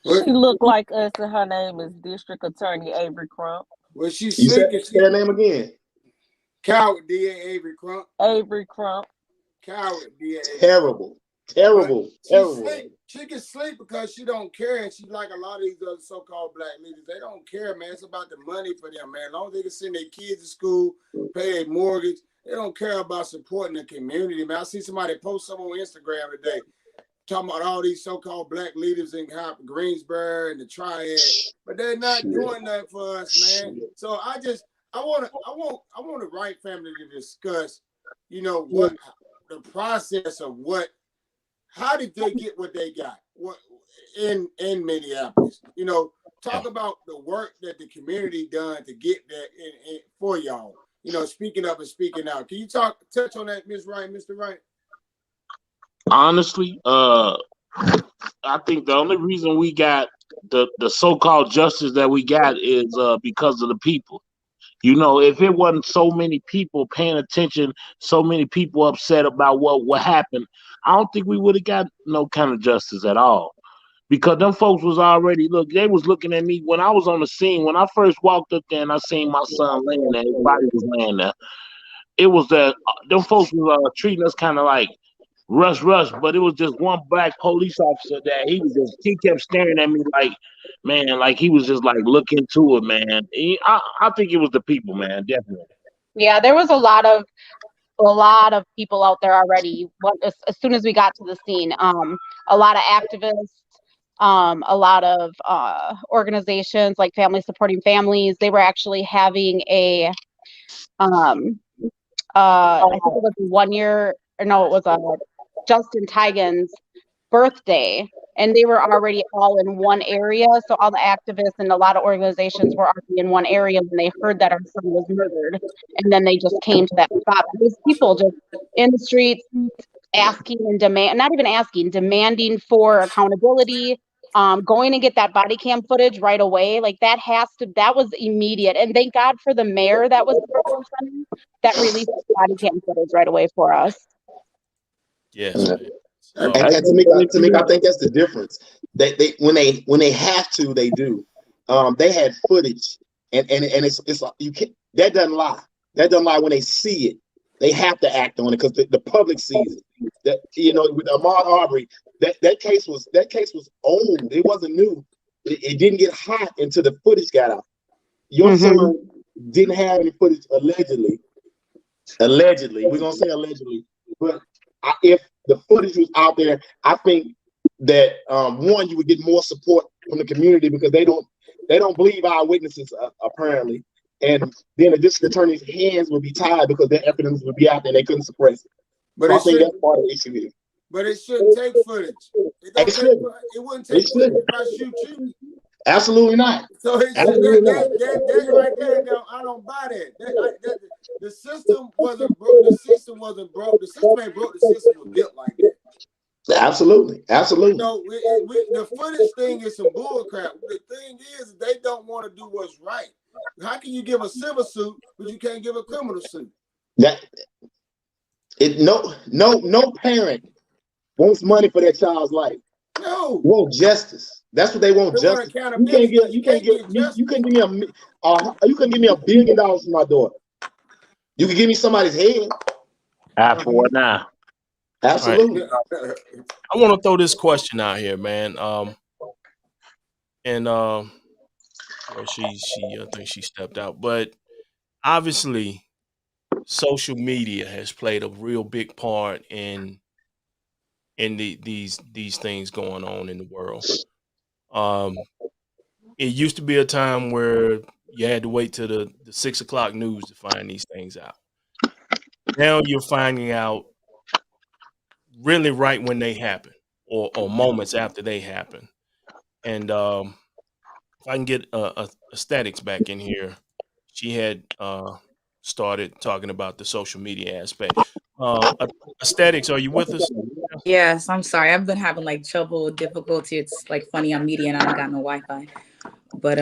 She look like us, and her name is District Attorney Avery Crump. Well, she's You sick. say her name again. Coward DA Avery Crump. Avery Crump. Coward DA. Terrible. Terrible. She can sleep because she don't care, and she like a lot of these other so-called black leaders. They don't care, man. It's about the money for them, man. As long as they can send their kids to school, pay their mortgage, they don't care about supporting the community, man. I see somebody post something on Instagram today talking about all these so-called black leaders in Greensboro and the Triad, but they're not doing that for us, man. So I want the Wright family to discuss, what the process of how did they get what they got in Minneapolis? Talk about the work that the community done to get that in for y'all. Speaking up and speaking out. Can you touch on that, Ms. Wright, Mr. Wright? Honestly, I think the only reason we got the so-called justice that we got is because of the people. If it wasn't so many people paying attention, so many people upset about what happened, I don't think we would have got no kind of justice at all. Because them folks was already, they was looking at me when I was on the scene. When I first walked up there and I seen my son laying there, his body was laying there. It was that them folks was treating us kind of like rush, but it was just one black police officer that he kept staring at me like, man, like he was just like, look into it, man. I think it was the people, man, definitely. Yeah, there was a lot of people out there already. As soon as we got to the scene, a lot of activists, a lot of organizations like Families Supporting Families. They were actually having I think it was 1 year, or no, it was Justin Tigan's birthday, and they were already all in one area. So all the activists and a lot of organizations were already in one area when they heard that our son was murdered, and then they just came to that spot. These people just in the streets asking and demanding for accountability, going to get that body cam footage right away. Like that was immediate. And thank God for the mayor that was that released the body cam footage right away for us. Yes. And Tamika, I think that's the difference. They when they have to, they do. They had footage, and it's you can't, that doesn't lie. That doesn't lie when they see it. They have to act on it because the public sees it. That with Ahmaud Arbery, that case was old. It wasn't new. It didn't get hot until the footage got out. Your son didn't have any footage allegedly. We're gonna say allegedly, but if the footage was out there, I think that one, you would get more support from the community because they don't believe eyewitnesses apparently, and then the district attorney's hands would be tied because their evidence would be out there and they couldn't suppress it. But so I think that's part of the issue here. But it shouldn't take footage. It wouldn't take footage if I shoot you. Absolutely not. So that right there, I don't buy that. The system wasn't broke. The system wasn't broke. The system ain't broke. The system was built like that. Absolutely. The footage thing is some bull crap. The thing is, they don't want to do what's right. How can you give a civil suit, but you can't give a criminal suit? No parent wants money for their child's life. No. They want justice. That's what they want. They justice. Want you couldn't give me $1 billion for my daughter. You can give me somebody's head. For it now. Absolutely. Right. I want to throw this question out here, man. She I think she stepped out, but obviously, social media has played a real big part in these things going on in the world. It used to be a time where you had to wait till the 6 o'clock news to find these things out. Now you're finding out really right when they happen or moments after they happen. And if I can get Aesthetics back in here, she had started talking about the social media aspect. Aesthetics, are you with us? Yes, I'm sorry. I've been having like difficulty. It's like funny, I'm media and I don't got no Wi-Fi. But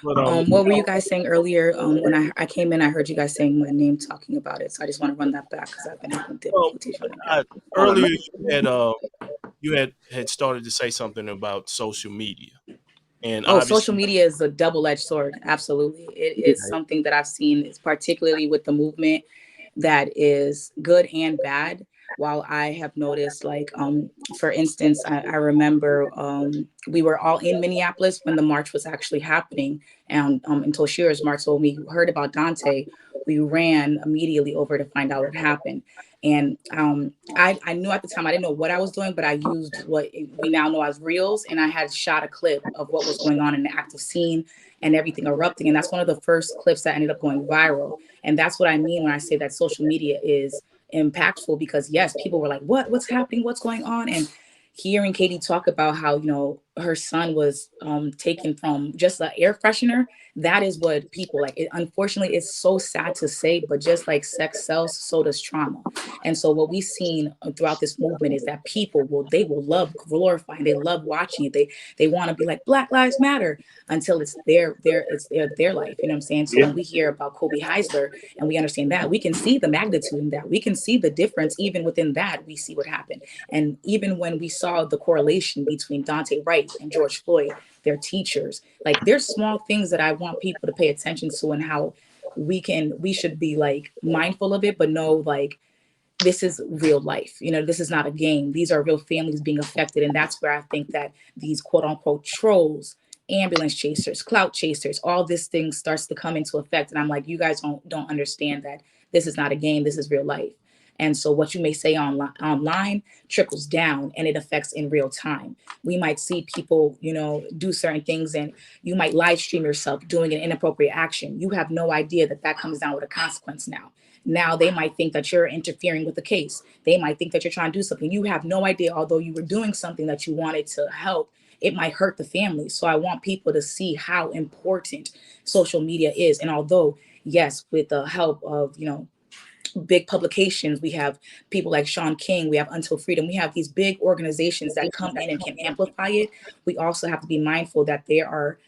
what were you guys saying earlier? When I came in, I heard you guys saying my name, talking about it. So I just want to run that back because I've been having difficulties running that. Earlier, you had started to say something about social media. And social media is a double-edged sword. Absolutely. It is something that I've seen, particularly with the movement, that is good and bad. while I have noticed, like, for instance, I remember we were all in Minneapolis when the march was actually happening. And until Shearer's March, so when we heard about Daunte, we ran immediately over to find out what happened. And I knew at the time, I didn't know what I was doing, but I used what we now know as reels. And I had shot a clip of what was going on in the active scene and everything erupting. And that's one of the first clips that ended up going viral. And that's what I mean when I say that social media is impactful, because yes, people were like, what's happening? What's going on? And hearing Katie talk about how, her son was taken from just an air freshener, that is what people like. Unfortunately, it's so sad to say, but just like sex sells, so does trauma. And so what we've seen throughout this movement is that they will love glorifying, they love watching it. They want to be like Black Lives Matter until it's their life. You know what I'm saying? So Yeah. when we hear about Kobe Heisler and we understand that, we can see the magnitude in that. We can see the difference. Even within that, we see what happened. And even when we saw the correlation between Daunte Wright and George Floyd, their teachers, like there's small things that I want people to pay attention to, and how we should be like mindful of it, but know like this is real life. This is not a game. These are real families being affected. And that's where I think that these quote unquote trolls, ambulance chasers, clout chasers, all this thing starts to come into effect. And I'm like, you guys don't understand that this is not a game. This is real life. And so what you may say online trickles down and it affects in real time. We might see people, do certain things, and you might live stream yourself doing an inappropriate action. You have no idea that comes down with a consequence now. Now they might think that you're interfering with the case. They might think that you're trying to do something. You have no idea, although you were doing something that you wanted to help, it might hurt the family. So I want people to see how important social media is. And although, yes, with the help of, big publications, we have people like Sean King, we have Until Freedom, we have these big organizations that come in and can amplify it. We also have to be mindful that there are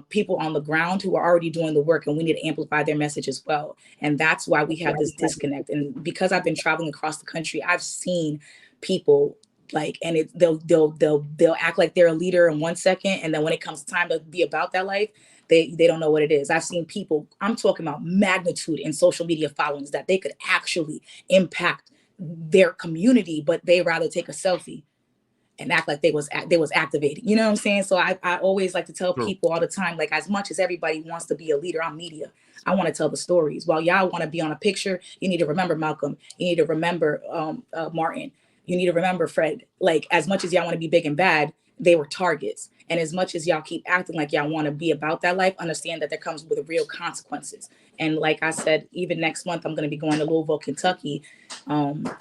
people on the ground who are already doing the work, and we need to amplify their message as well. And that's why we have this disconnect. And because I've been traveling across the country, I've seen people like, and they'll act like they're a leader in 1 second, and then when it comes time to be about that life, they don't know what it is. I've seen people, I'm talking about magnitude in social media followings, that they could actually impact their community, but they rather take a selfie and act like they was activating. You know what I'm saying? So I always like to tell True. people all the time, like, as much as everybody wants to be a leader, I'm media. I want to tell the stories. While y'all want to be on a picture, you need to remember Malcolm. You need to remember Martin. You need to remember Fred. Like, as much as y'all want to be big and bad, they were targets. And as much as y'all keep acting like y'all want to be about that life, understand that there comes with real consequences. And like I said, even next month, I'm going to be going to Louisville, Kentucky,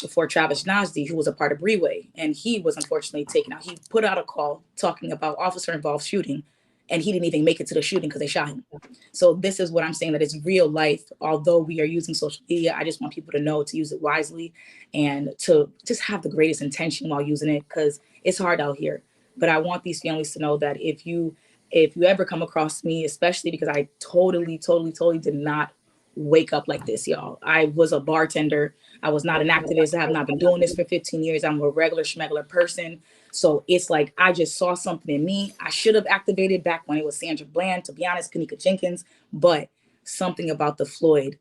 for Travis Nasdi, who was a part of Withe, and he was unfortunately taken out. He put out a call talking about officer-involved shooting, and he didn't even make it to the shooting because they shot him. So this is what I'm saying, that it's real life. Although we are using social media, I just want people to know to use it wisely and to just have the greatest intention while using it, because it's hard out here. But I want these families to know that if you ever come across me, especially because I totally did not wake up like this, y'all. I was a bartender. I was not an activist. I have not been doing this for 15 years. I'm a regular schmegular person. So it's like, I just saw something in me. I should have activated back when it was Sandra Bland, to be honest, Kanika Jenkins, but something about the Floyd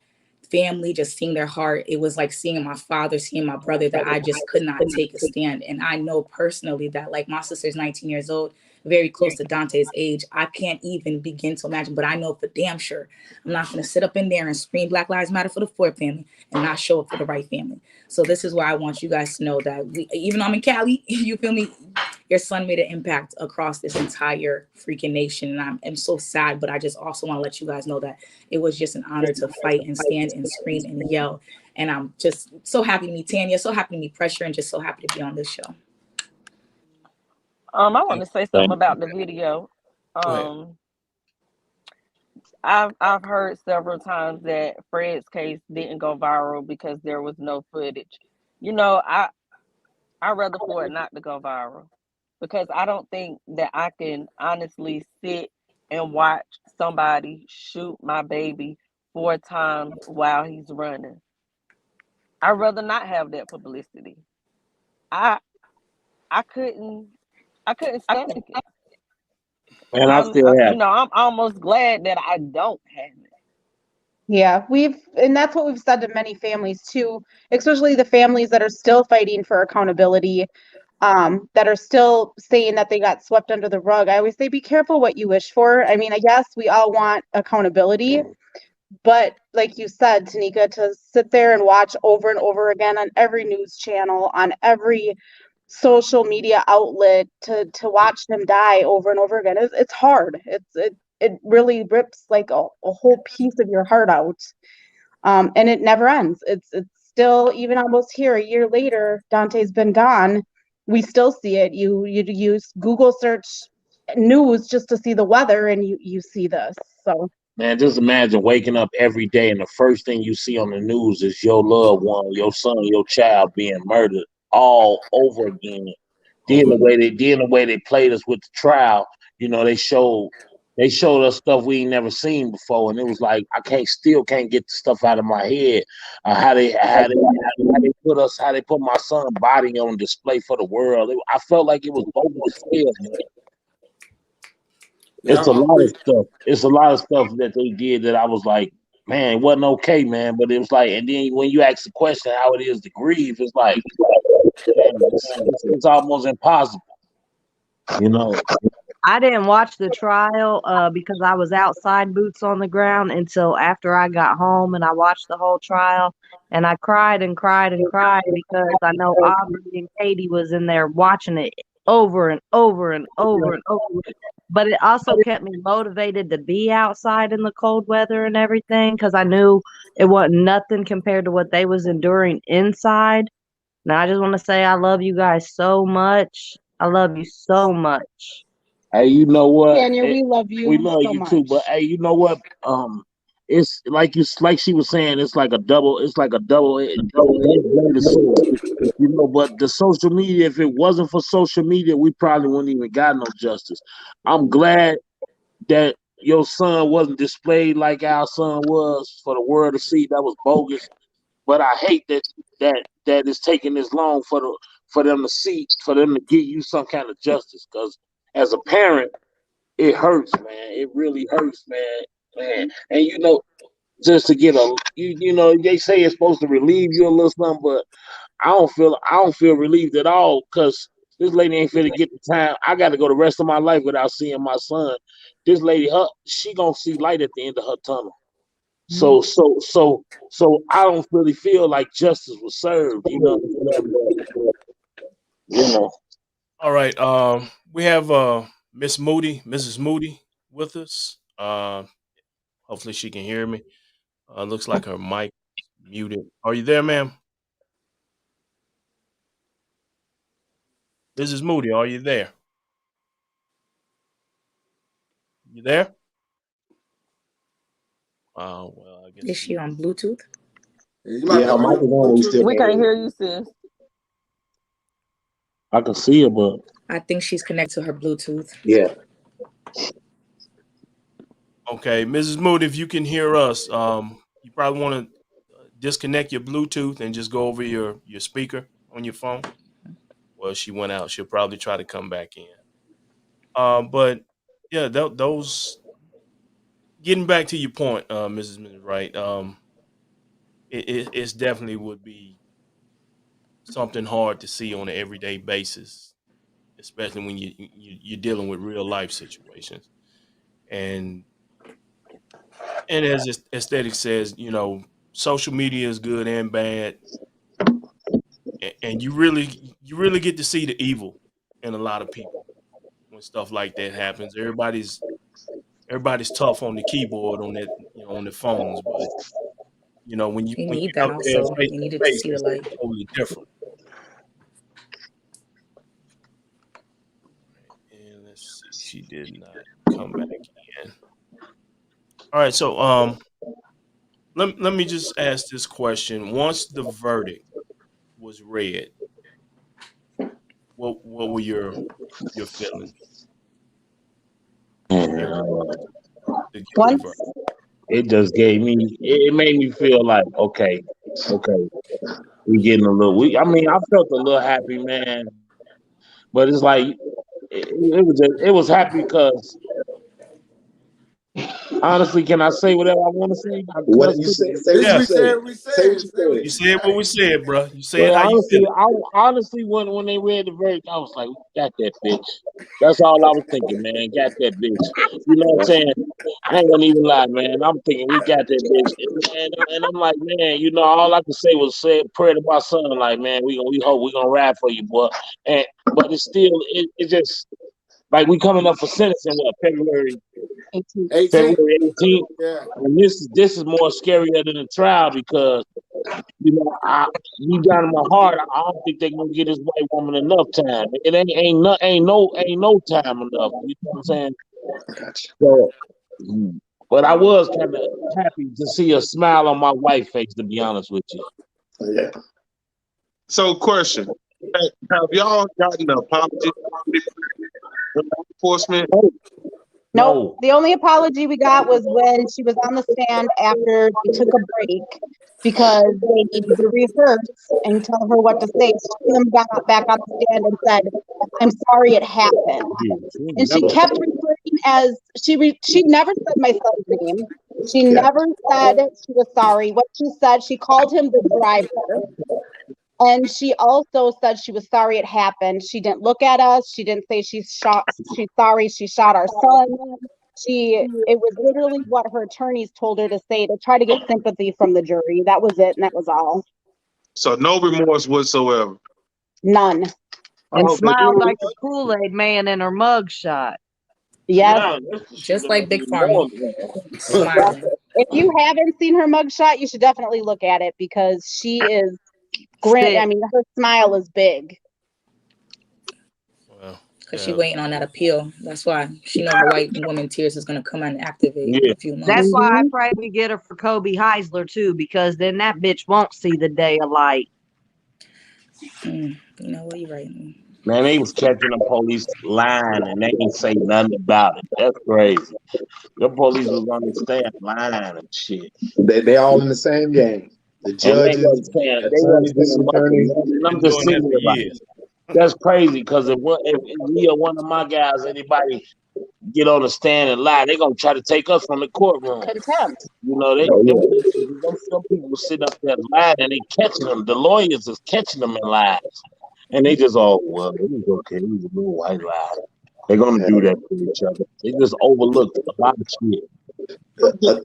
family, just seeing their heart, it was like seeing my father, seeing my brother, that I just could not take a stand. And I know personally that, like, my sister's 19 years old, very close to Dante's age. I can't even begin to imagine, but I know for damn sure I'm not going to sit up in there and scream Black Lives Matter for the Ford family and not show up for the right family. So this is why I want you guys to know that even though I'm in Cali, you feel me, your son made an impact across this entire freaking nation. And I'm so sad, but I just also want to let you guys know that it was just an honor to fight and stand and scream and yell. And I'm just so happy to meet Tanya, so happy to meet Pressure, and just so happy to be on this show. I want to say something Thank about the video. Go ahead. I've heard several times that Fred's case didn't go viral because there was no footage. I rather for it not to go viral, because I don't think that I can honestly sit and watch somebody shoot my baby 4 times while he's running. I'd rather not have that publicity. I I couldn't stomach it. And I still have. I'm almost glad that I don't have it. Yeah, and that's what we've said to many families too, especially the families that are still fighting for accountability, that are still saying that they got swept under the rug. I always say, be careful what you wish for. I mean, I guess we all want accountability, but like you said, Tanika, to sit there and watch over and over again on every news channel, on every social media outlet, to watch them die over and over again, it's hard. It really rips like a whole piece of your heart out. And it never ends. It's still, even almost here a year later, Dante's been gone. We still see it. You use Google search news just to see the weather, and you see this. So Man, just imagine waking up every day and the first thing you see on the news is your loved one, your son, your child being murdered all over again. Then the way they played us with the trial, you know, they showed us stuff we ain't never seen before, and it was like I still can't get the stuff out of my head. How they put my son's body on display for the world. I felt like it was bogus as hell, man. It's a lot of stuff. It's a lot of stuff that they did that I was like, man, it wasn't okay, man. But it was like, and then when you ask the question how it is to grieve, it's like, man, it's almost impossible, you know. I didn't watch the trial because I was outside boots on the ground until after I got home, and I watched the whole trial, and I cried and cried and cried because I know Aubrey and Katie was in there watching it over and over and over and over. But it also kept me motivated to be outside in the cold weather and everything, because I knew it wasn't nothing compared to what they was enduring inside. Now I just want to say I love you guys so much. I love you so much. Hey, you know what? Tanya, we love you. We love so you much. too, but hey, you know what? It's like she was saying, it's like a double edged sword. You know, but the social media, if it wasn't for social media, we probably wouldn't even got no justice. I'm glad that your son wasn't displayed like our son was for the world to see. That was bogus. But I hate that it's taking this long for them to give you some kind of justice. Because as a parent, it hurts, man. It really hurts, man. And you know, just to get you know, they say it's supposed to relieve you a little something, but I don't feel relieved at all because this lady ain't finna get the time. I got to go the rest of my life without seeing my son. This lady, she gonna see light at the end of her tunnel. So I don't really feel like justice was served. You know. You know. All right. We have Mrs. Moody, with us. Hopefully she can hear me. Looks like her mic is muted. Are you there, ma'am? Mrs. Moody, are you there? You there? Well, I guess Is she on Bluetooth? Yeah, her mic is on. We can't hear you, sis. I can see her, but I think she's connected to her Bluetooth. yeah. Okay, Mrs. Moody, if you can hear us, you probably want to disconnect your Bluetooth and just go over your speaker on your phone. Well, she went out. She'll probably try to come back in. But yeah, those. Getting back to your point, Mrs. Wright, it's definitely would be something hard to see on an everyday basis, especially when you're dealing with real life situations. And as aesthetic says, you know, social media is good and bad, and you really get to see the evil in a lot of people when stuff like that happens. Everybody's tough on the keyboard on that, you know, on the phones, but you know, when You you're need that out there also. face You to needed to face, see the it's light. totally different. And let's see, she did not come back in. All right, so let me just ask this question. Once the verdict was read, what were your feelings in regards to getting the Once verdict? It just gave me. It made me feel like okay. We getting a little. I mean, I felt a little happy, man. But it's like it was happy because Honestly, can I say whatever I want to say? What did you say? Say what This you Yeah, we said. said, we Say what said. you Say what you you said what we say. said, bro. You said Well, how you honestly, feel. honestly, when they read the verdict, I was like, "We got that bitch." That's all I was thinking, man. Got that bitch. You know what I'm saying? I ain't gonna even lie, man. I'm thinking we got that bitch, and I'm like, man, you know, all I could say was say a prayer to my son, like, man, we hope we gonna ride for you, boy. And but it's still, it just like we coming up for sentencing what February 18. 18th, Yeah. and this is more scarier than the trial because you know, deep down in my heart, I don't think they're gonna get this white woman enough time. It ain't no time enough. You know what I'm saying? I got you. So, but I was kind of happy to see a smile on my white face, to be honest with you. Yeah. So, question: have y'all gotten an apology from law enforcement? Nope. No, The only apology we got was when she was on the stand after we took a break because they needed to rehearse and tell her what to say. She got back on the stand and said, "I'm sorry it happened." And she kept referring as she never said my son's name. She Yeah. never said she was sorry. What she said, she called him the driver. And she also said she was sorry it happened. She didn't look at us. She didn't say she's sorry she shot our son. It was literally what her attorneys told her to say to try to get sympathy from the jury. That was it, and that was all. So, no remorse whatsoever. None. And Oh, okay. smiled like the Kool-Aid man in her mugshot. Yes. Just like Big Pharma, smiling. If you haven't seen her mugshot, you should definitely look at it because she is Sick. I mean, her smile is big. Well, Because she waiting on that appeal. That's why she know her white woman tears is gonna come and activate in a few That's months. why I pray we get her for Kobe Heisler too, because then that bitch won't see the day of light. You know what? You're right. man, they was catching the police lying and they ain't say nothing about it. That's crazy. The police was on the stand lying and shit. They all in the same game. The And they judges, wasn't saying this attorney. nothing. And I'm been just doing that sitting for there like, years. that's crazy because if we or one of my guys, anybody get on the stand and lie, they gonna try to take us from the courtroom. Contempt. You know, Oh, yeah. some people sit up there lying and they catching them. The lawyers is catching them in lies. And they just all, well, it was okay. It was a little white lie. They're gonna do that to each other. They just overlooked a lot of shit.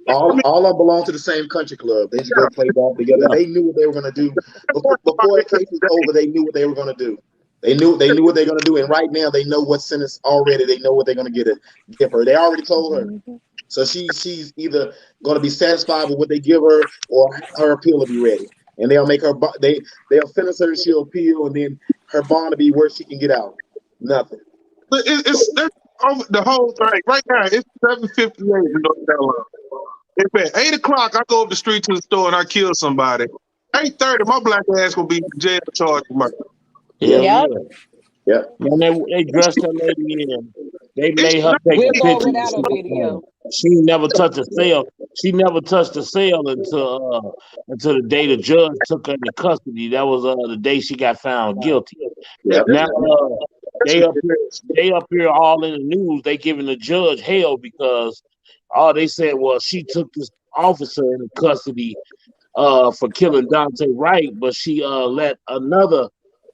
All of them belong to the same country club. They used to go play ball together. Yeah. They knew what they were going to do before the case was over. They knew what they were going to do. They knew what they were going to do, and right now they know what sentence already. They know what they're going to give her. They already told her, so she's either going to be satisfied with what they give her, or her appeal will be ready, and they'll make her they'll sentence her. She'll appeal, and then her bond will be where she can get out. Nothing. But it's the whole thing right now. It's 7:58 in North Carolina. If at 8 o'clock I go up the street to the store and I kill somebody, 8:30 my black ass will be in jail charged with murder. Hell Yep. yeah. Man, they dressed that lady in. They It's made her take With a or picture. without a video. She never touched a cell. She never touched a cell until the day the judge took her into custody. That was the day she got found guilty. Yep. Now they up here all in the news. They giving the judge hell because all they said was she took this officer into custody for killing Daunte Wright, but she let another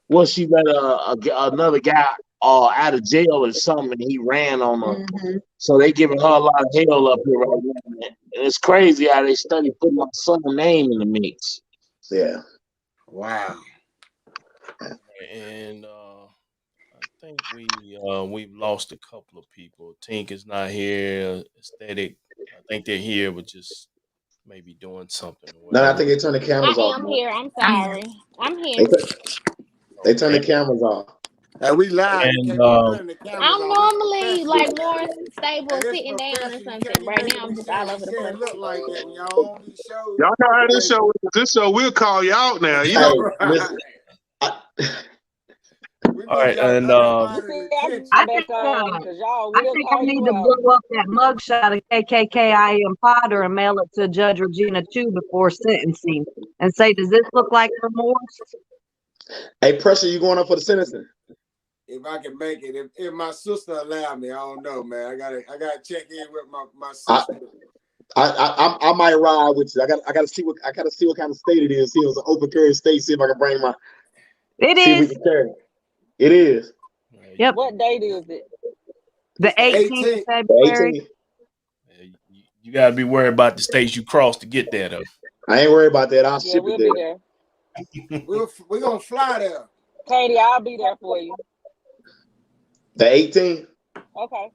another guy out of jail or something, and he ran on her. Mm-hmm. So they giving her a lot of hell up here right now. And it's crazy how they study putting my son's name in the mix. Yeah. Wow. And I think we've lost a couple of people. Tink is not here. Aesthetic, I think they're here, but just maybe doing something. Or No, I whatever. think they turned the cameras I off. am Man. here. I'm sorry. I'm They, here. they turned the Okay. cameras off. And we live. You And can't be turning the cameras I'm on. It's normally like professional. more stable, And it's sitting down or professional. You can't something. be Right making now, I'm these just all things. over You the can't place. look like that when y'all on these shows. y'all know how Crazy. this show will call you out now. You Hey, know. listen. We all must right, got and You undivided see, I attention. got I back think on because y'all I will think I call need you to out. blow up that mugshot of KKKIM Potter and mail it to Judge Regina Chu before sentencing and say, does this look like remorse? Hey, Pressure, you going up for the sentencing? If I can make it, if my sister allow me, I don't know, man. I gotta check in with my I, sister. I might ride with you. I gotta see what kind of state it is. See if it's an open carry state. See if I can bring my. It See if we is. can carry. It is Yep. What date is it? The It's the 18th of 18th. February. 18. You got to be worried about the states you cross to get there, though. I ain't worried about that. I'll Yeah, ship we'll it be there. there. We're gonna fly there. Katie, I'll be there for you. The 18th. Okay.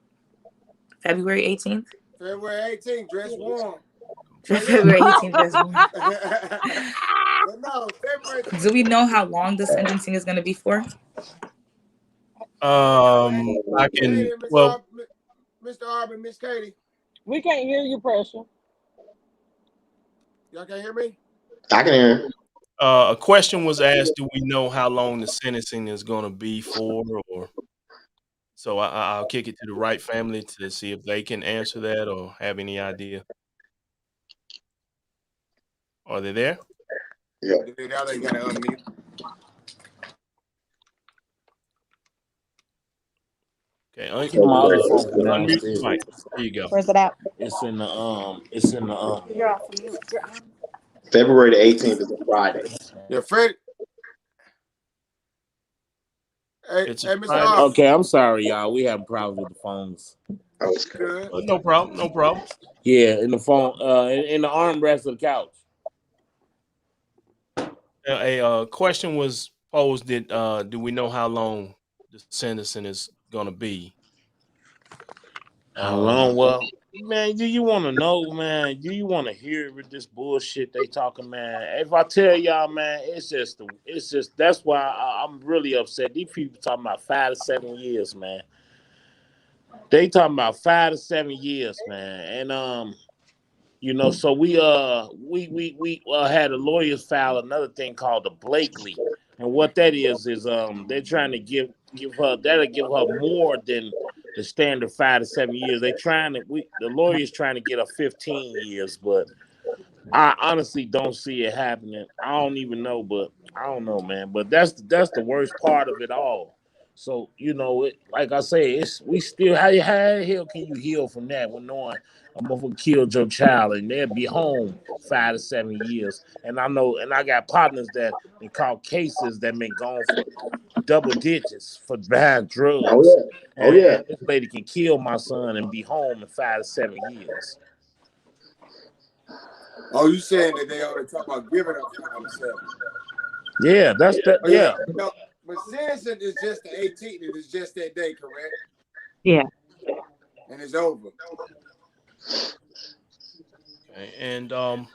February 18th. February 18th, dress warm. February 18th, dress warm. But no, February 18th. Do we know how long the sentencing is going to be for? I can. Katie, Well, Mr. Arbin, Miss Katie. We can't hear you, Pressure. Y'all can't hear me? I can hear. a question was asked: do we know how long the sentencing is going to be for? Or so I'll kick it to the Wright family to see if they can answer that or have any idea. Are they there? Yeah. Now they gotta unmute. Okay, My other phone unmute downstairs. the mic. There you go. Where's it at? It's in the You're off mute. You're on. February the 18th is a Friday. Yeah, Fred. Hey, It's a Mr. Friday. Arbin. Okay, I'm sorry, y'all. We having problems with the phones. Good. No problem. No problem. Yeah, in the phone, in the armrest of the couch. A question was posed: that do we know how long the sentencing is going to be? How long? Well, man, do you want to know, man? Do you want to hear this bullshit they talking, man? If I tell y'all, man, it's just that's why I'm really upset. These people talking about 5 to 7 years, man. They talking about 5 to 7 years, man, and you know, so we had the lawyers file another thing called the Blakely, and what that is they're trying to give her more than the standard 5 to 7 years. The lawyers trying to get her 15 years, but I honestly don't see it happening. I don't even know, but I don't know, man. But that's the worst part of it all. So you know, like I say, we still how the hell can you heal from that when knowing a motherfucker killed your child and they'll be home 5 to 7 years? And I know, and I got partners that they call cases that been gone for double digits for bad drugs. Oh yeah. Oh yeah. And this lady can kill my son and be home in 5 to 7 years. Oh, you saying that they only talk about giving up 5 to 7? Yeah, that's that. Oh, yeah. No, but sentencing is just the 18th. It is just that day, correct? Yeah. And it's over. Okay, and I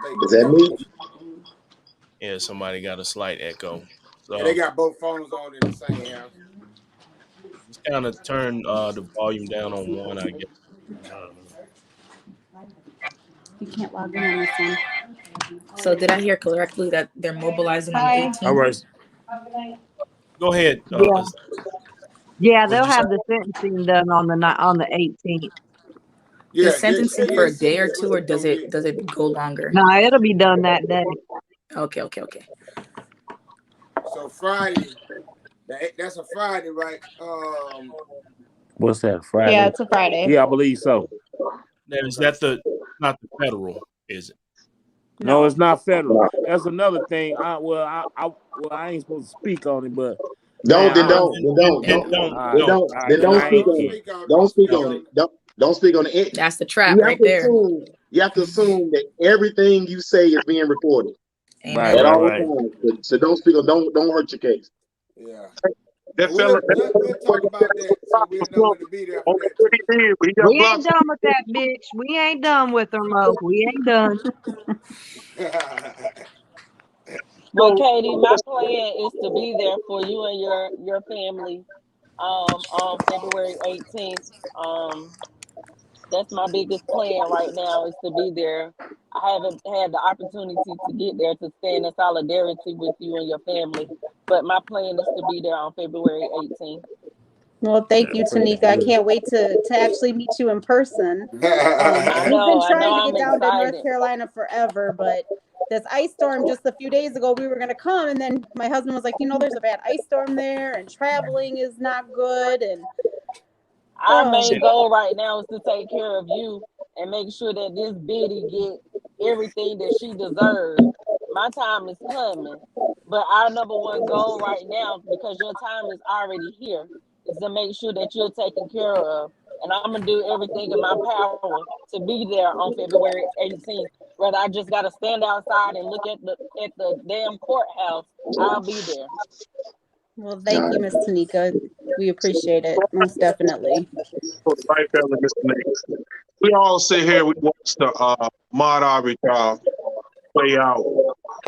think Is that me? yeah, somebody got a slight echo. So they got both phones on in the same house. just kind of turn the volume down on one, I guess. You can't log in on this one. So did I hear correctly that they're mobilizing on the 18th? All right. Go ahead. Yeah. Yeah, What did they'll you say? have the sentencing done on the 18th. Yeah, Is sentencing for a day or that's two, what or it's does gonna it be. go longer? No, it'll be done that day. Okay. So Friday, that's a Friday, right? What's that? Friday? Yeah, it's a Friday. Yeah, I believe so. Now, is that not the federal? Is it? No, it's not federal. That's another thing. I ain't supposed to speak on it, but Don't speak on it. Don't speak on it. That's the trap right there. You have to assume that everything you say is being recorded. Amen. At all times. So don't speak on. Don't hurt your case. Yeah. That We'll fella, talk about that so we'll know when to be there for that. We ain't done with that, bitch. We ain't done with her, Mo. We ain't done. Well, Katie, my plan is to be there for you and your family on February 18th. That's my biggest plan right now is to be there. I haven't had the opportunity to get there to stand in solidarity with you and your family, but my plan is to be there on February 18th. Well, thank you, Tanika. I can't wait to actually meet you in person. I We've know been trying to I'm get down to North excited. Carolina forever, but this ice storm just a few days ago, we were going to come, and then my husband was like, there's a bad ice storm there, and traveling is not good, and Our main goal right now is to take care of you and make sure that this biddy get everything that she deserves. My time is coming, but our number one goal right now, because your time is already here, is to make sure that you're taken care of. And I'm gonna do everything in my power to be there on February 18th. Whether I just gotta stand outside and look at the damn courthouse, I'll be there. Well, thank you, Miss Tanika. We appreciate it most definitely. For the right family, Mr. Nate. We all sit here, we watch the Ahmaud Arbery trial play out.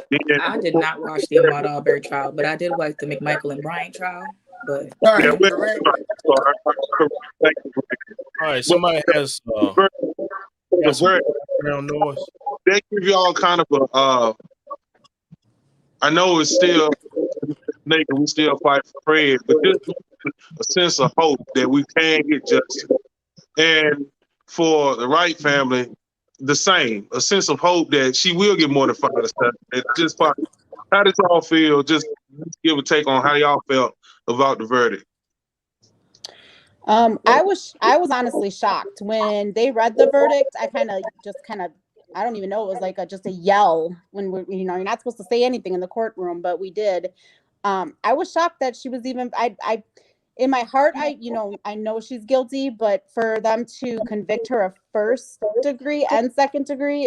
Then, I did not watch the Ahmaud Arbery trial, but I did watch the McMichael and Bryant trial. But yeah, Right, correct. so thank you. All right, But somebody has the got some verdict, background noise. they give you all kind of a, I know it's still, Nathan, we still fight for Fred, but just a sense of hope that we can get justice. And for the Wright family, the same, a sense of hope that she will get more than 5 to 7. It's just fine. How does y'all feel? Just give a take on how y'all felt about the verdict. I was honestly shocked when they read the verdict. I kind of I don't even know, it was like just a yell when you're not supposed to say anything in the courtroom, but we did. I was shocked that she was even I in my heart, I know she's guilty, but for them to convict her of first degree and second degree,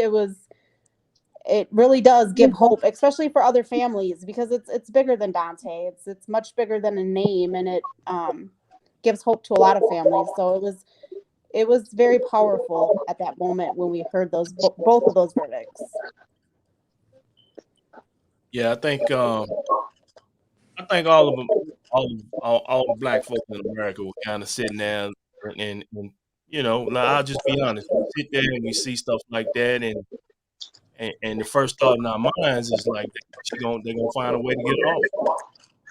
it really does give hope, especially for other families, because it's bigger than Daunte. It's much bigger than a name, and it gives hope to a lot of families. So it was very powerful at that moment when we heard both of those verdicts. Yeah, I think all of them, all the black folks in America were kind of sitting there and now I'll just be honest. We sit there and we see stuff like that, and the first thought in our minds is like they're gonna find a way to get it off.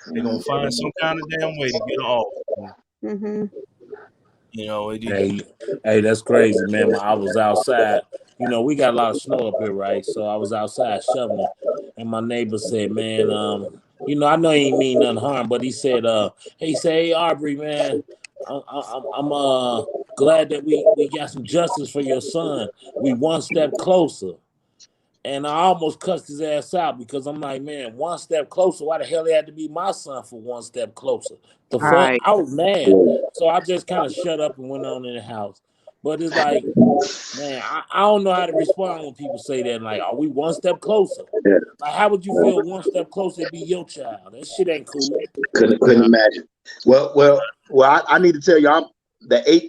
They're gonna find some kind of damn way to get it off. Mm-hmm. Hey, that's crazy, man. When I was outside, we got a lot of snow up here, right? So I was outside shoveling, and my neighbor said, "Man, I know he ain't mean nothing harm, but he said, hey, Aubrey, man, I'm glad that we got some justice for your son. We one step closer." And I almost cussed his ass out because I'm like, man, one step closer. Why the hell it had to be my son for one step closer? The All fuck? right. I was mad. So I just kind of shut up and went on in the house. But it's like, man, I don't know how to respond when people say that. Like, are we one step closer? Like, how would you feel one step closer to be your child? That shit ain't cool. Couldn't imagine. Well, I need to tell you, I'm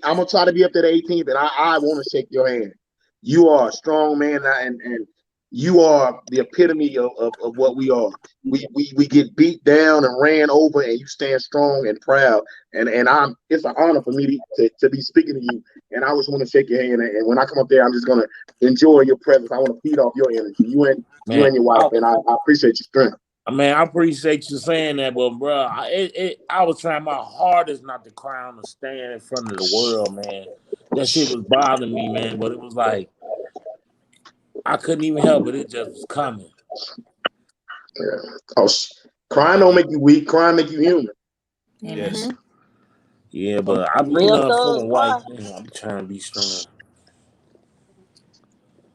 gonna try to be up to the 18th, and I want to shake your hand. You are a strong man, and you are the epitome of what we are. We get beat down and ran over, and you stand strong and proud. And it's an honor for me to be speaking to you. And I just want to shake your hand. And when I come up there, I'm just gonna enjoy your presence. I want to feed off your energy. You and your wife, and I appreciate your strength. I appreciate you saying that, but bro, I was trying my hardest not to cry on the stand in front of the world, man. That shit was bothering me, man. But it was like I couldn't even help it. It just was coming. Yeah. Oh, crying don't make you weak. Crying make you human. Yes. Yeah, but I'm Real feeling thugs white. cry. I'm trying to be strong.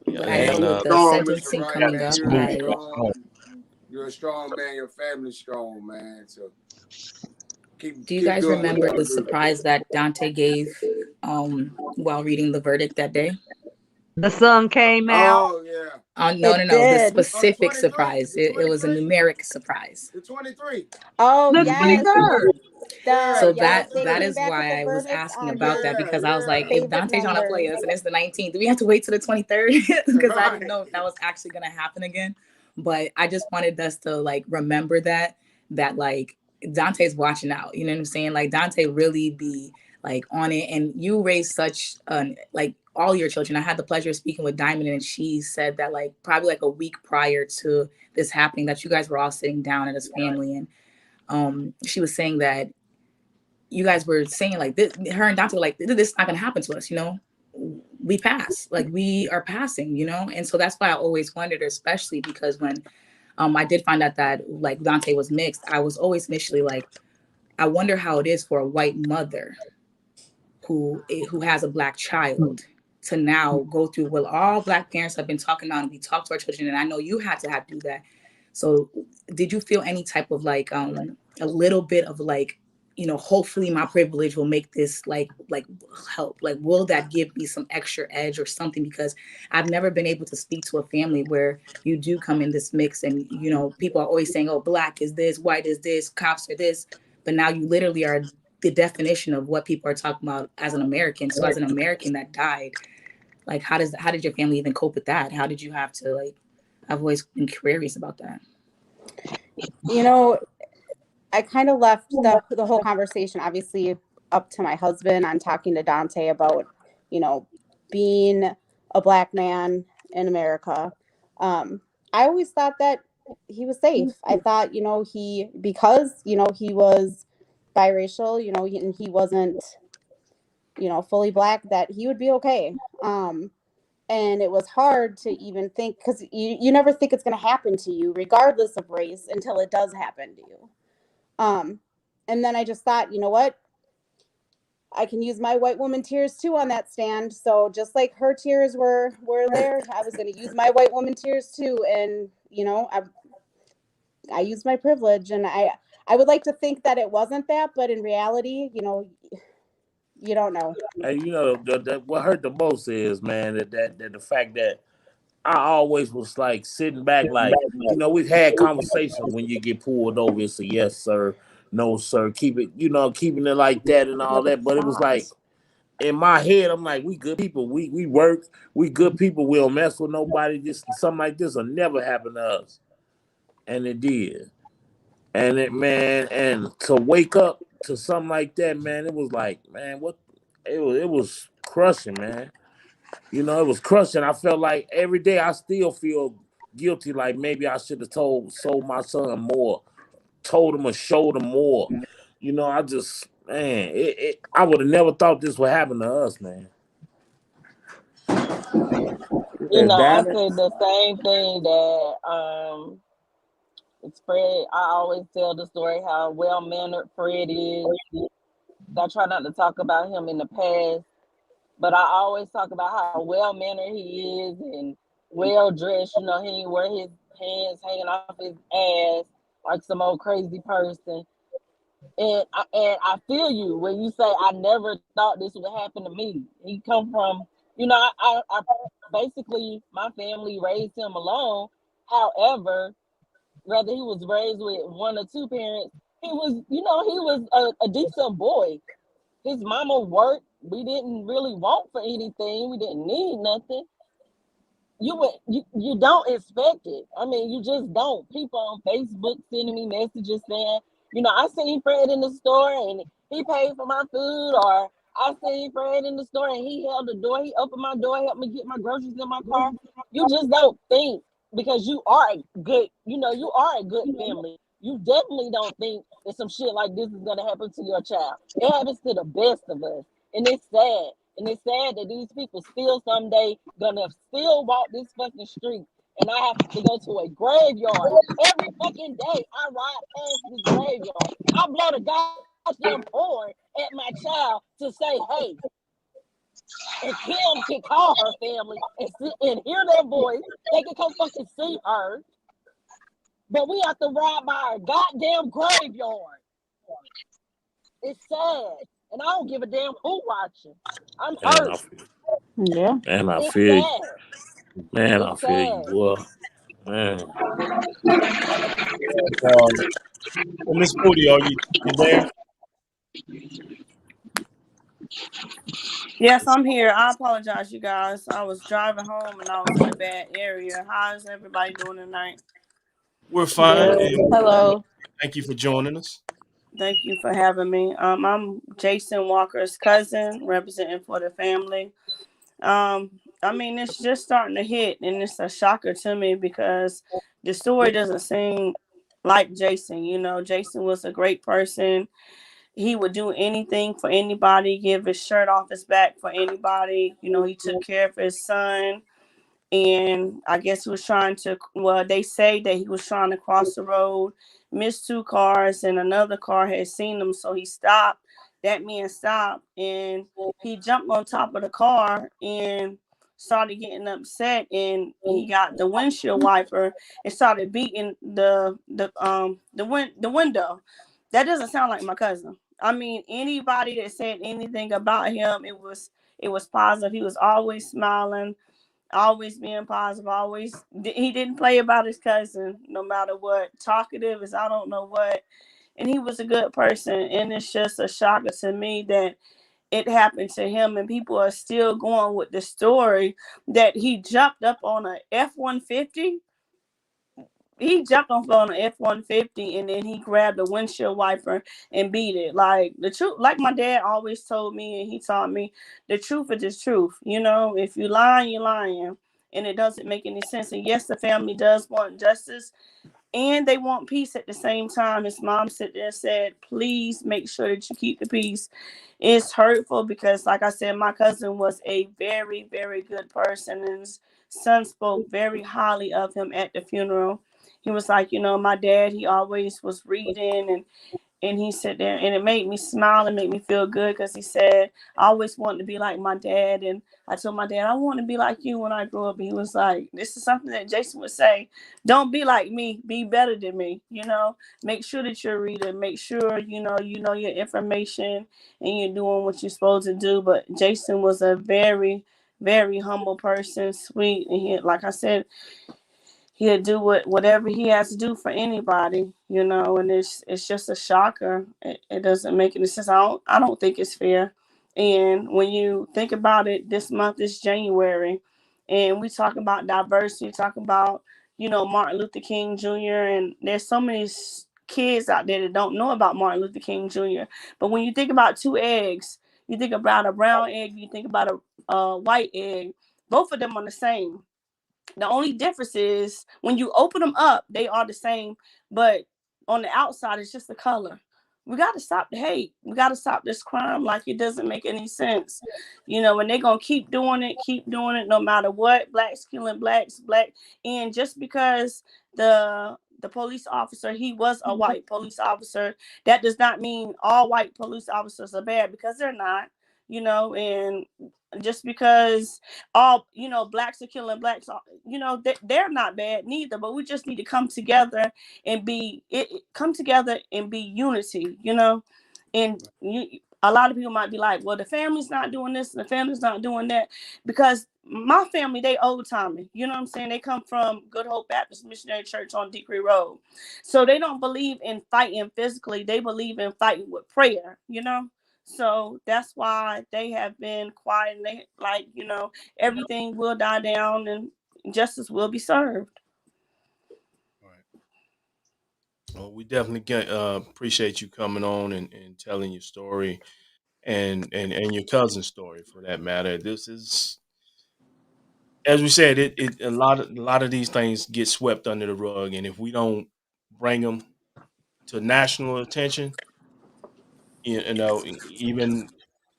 Yeah, I know and with the Strong, Mr. sentencing Wright, coming man. up, You're a strong man. Your family's strong, man. So keep do you guys doing what remember y'all the do. surprise that Daunte gave while reading the verdict that day? The sun came out. Oh yeah. No. It The did. Oh, the specific 23. surprise. It was a 23. numeric surprise. The 23. Oh The yes, Mhm. 23rd. Yeah. So yes, that they that came is back with the why I was verdicts asking on about that, his because I was like, if Yeah. favorite Dante's trying to play number. us and it's the 19th, do we have to wait to the 23rd? Because I didn't Right. know if that was actually gonna happen again. But I just wanted us to like remember that like Dante's watching out. You know what I'm saying? Like Dante really be like on it, and you raised such like all your children. I had the pleasure of speaking with Diamond, and she said that like probably like a week prior to this happening, that you guys were all sitting down as family, and she was saying that you guys were saying like this, her and Dante were like, this is not gonna happen to us, we pass, like we are passing, and so that's why I always wondered, especially because when I did find out that like Dante was mixed, I was always initially like, I wonder how it is for a white mother who has a Black child to now go through what all Black parents have been talking about, and we talk to our children, and I know you had to do that. So did you feel any type of like a little bit of like, you know, hopefully my privilege will make this like help, like will that give me some extra edge or something? Because I've never been able to speak to a family where you do come in this mix, and you know, people are always saying, oh, Black is this, white is this, cops are this, but now you literally are the definition of what people are talking about as an American. So as an American that died, like how did your family even cope with that? How did you have to like, I've always been curious about that. You know, I kind of left the whole conversation obviously up to my husband. I'm talking to Daunte about, you know, being a Black man in America. I always thought that he was safe. I thought, you know, because, you know, he was biracial, you know, and he wasn't, you know, fully Black, that he would be okay. And it was hard to even think, because you never think it's going to happen to you regardless of race until it does happen to you. And then I just thought, you know what? I can use my white woman tears too on that stand. So just like her tears were there, I was going to use my white woman tears too. And, you know, I used my privilege, and I would like to think that it wasn't that, but in reality, you know, you don't know. And you know, what hurt the most is, man, that the fact that I always was like sitting back, like, you know, we've had conversations when you get pulled over. It's a yes, sir, no, sir, keep it, you know, keeping it like that and all that. But it was like in my head, I'm like, we good people, we work, we good people. We don't mess with nobody. Just something like this will never happen to us, and it did. And it, man, and to wake up to something like that, man, it was like, man, what? It was crushing, man. You know, it was crushing. I felt like every day I still feel guilty. Like maybe I should have sold my son more, told him or showed him more. You know, I just, man, I would have never thought this would happen to us, man. You know, I That say the same thing that it's Fred. I always tell the story how well mannered Fred is. I try not to talk about him in the past, but I always talk about how well mannered he is and well dressed. You know, he ain't wear his hands hanging off his ass like some old crazy person. And I feel you when you say I never thought this would happen to me. He come from, you know, I basically my family raised him alone. However, whether he was raised with one or two parents, he was, you know, he was a decent boy. His mama worked. We didn't really want for anything. We didn't need nothing. You don't expect it. I mean, you just don't. People on Facebook sending me messages saying, you know, I seen Fred in the store and he paid for my food, or I seen Fred in the store and he held the door, he opened my door, helped me get my groceries in my car. You just don't think, because you are a good, you know, you are a good family. You definitely don't think that some shit like this is gonna happen to your child. It happens to the best of us. And it's sad. And it's sad that these people still someday gonna still walk this fucking street, and I have to go to a graveyard every fucking day. I ride past this graveyard. I blow the goddamn horn at my child to say, hey, and Kim can call her family and hear their voice. They can come fucking see her. But we have to ride by a goddamn graveyard. It's sad. And I don't give a damn who watching. I'm hurt. Yeah. man, I It's feel you. sad. Man, I It's feel you, sad. boy. Man. Miss Booty, are you there? Yes, I'm here. I apologize, you guys. I was driving home and I was in a bad area. How is everybody doing tonight? We're fine, Good. and Hello. thank you for joining us. Thank you for having me. I'm Jason Walker's cousin, representing for the family. I mean, it's just starting to hit, and it's a shocker to me because the story doesn't seem like Jason. You know, Jason was a great person. He would do anything for anybody, give his shirt off his back for anybody. You know, he took care of his son. And I guess he was trying to, well, they say that he was trying to cross the road, missed two cars, and another car had seen him. So he stopped that man stopped and he jumped on top of the car and started getting upset, and he got the windshield wiper and started beating the window. That doesn't sound like my cousin. I mean, anybody that said anything about him, it was positive. He was always smiling, always being positive, always he didn't play about his cousin no matter what. Talkative is I don't know what. And he was a good person, and it's just a shocker to me that it happened to him, and people are still going with the story that he jumped up on a F-150. He jumped off on an F-150 and then he grabbed a windshield wiper and beat it. Like the truth, like my dad always told me, and he taught me, the truth is the truth. You know, if you lying, you're lying, and it doesn't make any sense. And yes, the family does want justice, and they want peace at the same time. His mom sit there and said, please make sure that you keep the peace. It's hurtful because, like I said, my cousin was a very, very good person, and his son spoke very highly of him at the funeral. He was like, my dad, he always was reading, and he sat there, and it made me smile and made me feel good because he said, I always wanted to be like my dad. And I told my dad, I want to be like you when I grow up. And he was like, this is something that Jason would say. Don't be like me. Be better than me. Make sure that you're a reader. Make sure, you know your information and you're doing what you're supposed to do. But Jason was a very, very humble person, sweet. And he, like I said, he'll do whatever he has to do for anybody, and it's just a shocker. It doesn't make any sense. I don't think it's fair. And when you think about it, this month is January, and we talk about diversity, talk about Martin Luther King Jr. And there's so many kids out there that don't know about Martin Luther King Jr. But when you think about two eggs, you think about a brown egg, you think about a white egg. Both of them are the same. The only difference is when you open them up, they are the same, but on the outside, it's just the color. We got to stop the hate. We got to stop this crime. Like, it doesn't make any sense, and they're going to keep doing it no matter what. Blacks killing blacks, and just because the police officer, he was a white police officer, that does not mean all white police officers are bad, because they're not, and just because all blacks are killing blacks, they're not bad neither. But we just need to come together and come together and be unity, and a lot of people might be like, well, the family's not doing this and the family's not doing that, because my family, they old timey, you know what I'm saying? They come from Good Hope Baptist Missionary Church on Decree Road, so they don't believe in fighting physically, they believe in fighting with prayer. So that's why they have been quiet, and they everything will die down and justice will be served. Right. Well, we definitely appreciate you coming on and telling your story, and your cousin's story for that matter. This is, as we said, it a lot of these things get swept under the rug, and if we don't bring them to national attention, even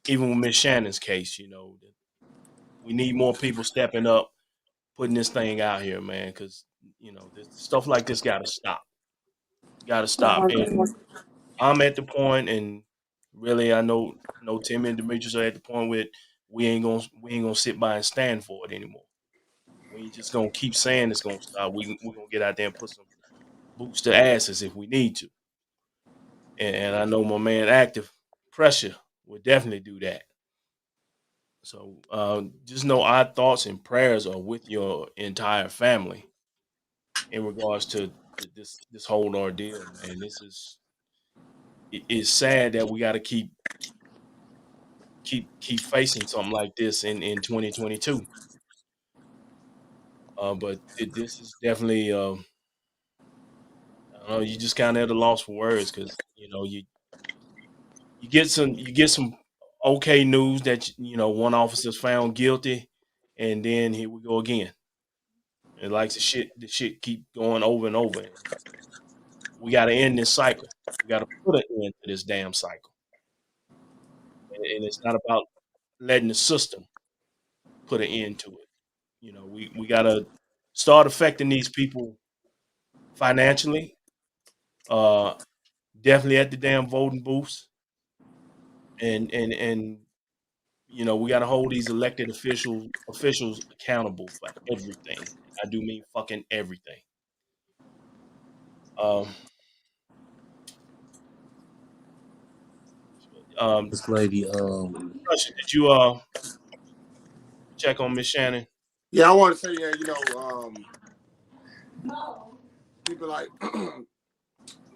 with Miss Shannon's case, we need more people stepping up, putting this thing out here, man, because this stuff like this got to stop. Got to stop. And I'm at the point, and really, I know Tim and Demetrius are at the point where we ain't gonna sit by and stand for it anymore. We ain't just gonna keep saying it's gonna stop. We're gonna get out there and put some boots to asses if we need to. And I know my man Active Pressure will definitely do that. So just know our thoughts and prayers are with your entire family in regards to this whole ordeal, man. It's sad that we got to keep facing something like this in 2022. But this is definitely I don't know. You just kind of at a loss for words, because you get some okay news that one officer's found guilty, and then here we go again. And like the shit keep going over and over. And we got to end this cycle. We got to put an end to this damn cycle. And it's not about letting the system put an end to it. We got to start affecting these people financially. Uh, Definitely at the damn voting booths, and we got to hold these elected officials accountable for everything. I do mean fucking everything. Um, This lady, did you check on Miss Shannon? Yeah, I want to say, people like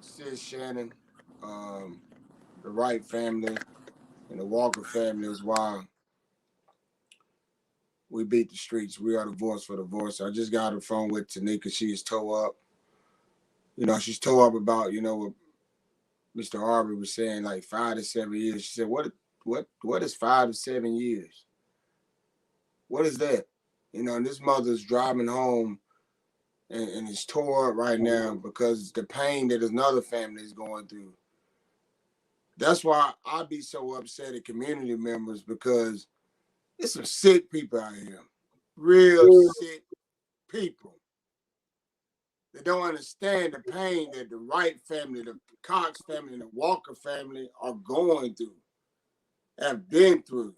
Sis Shannon, the Wright family, and the Walker family is why we beat the streets. We are the voice for the voice. I just got on the phone with Tanika. She is toe up. She's toe up about, what Mr. Arbery was saying, like 5 to 7 years. She said, what is 5 to 7 years? What is that? And this mother's driving home and is tore up right now because the pain that another family is going through. That's why I be so upset at community members, because there's some sick people out here. Real sick people that don't understand the pain that the Wright family, the Cox family, and the Walker family are going through, have been through.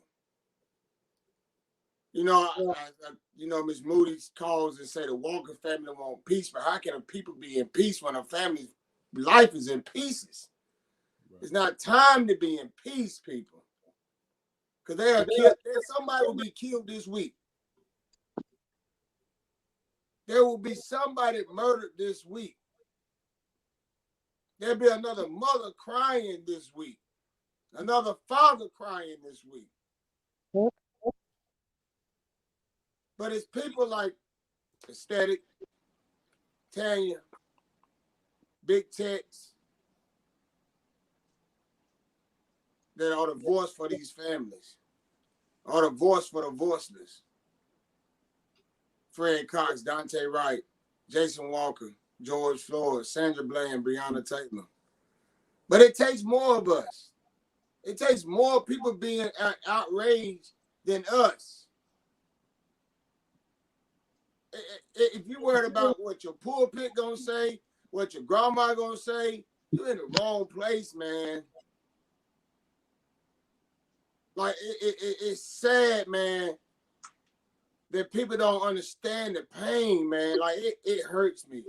Ms. Moody calls and say the Walker family want peace, but how can a people be in peace when a family's life is in pieces? Right. It's not time to be in peace, people. Because somebody will be killed this week. There will be somebody murdered this week. There'll be another mother crying this week. Another father crying this week. But it's people like Aesthetic, Tanya, Big Tex, that are the voice for these families, are the voice for the voiceless. Fred Cox, Daunte Wright, Jason Walker, George Floyd, Sandra Bland, Breonna Taylor. But it takes more of us. It takes more people being outraged than us. If you're worried about what your pulpit gonna say, what your grandma gonna say, you're in the wrong place, man. Like, it's sad, man, that people don't understand the pain, man. Like, it hurts me.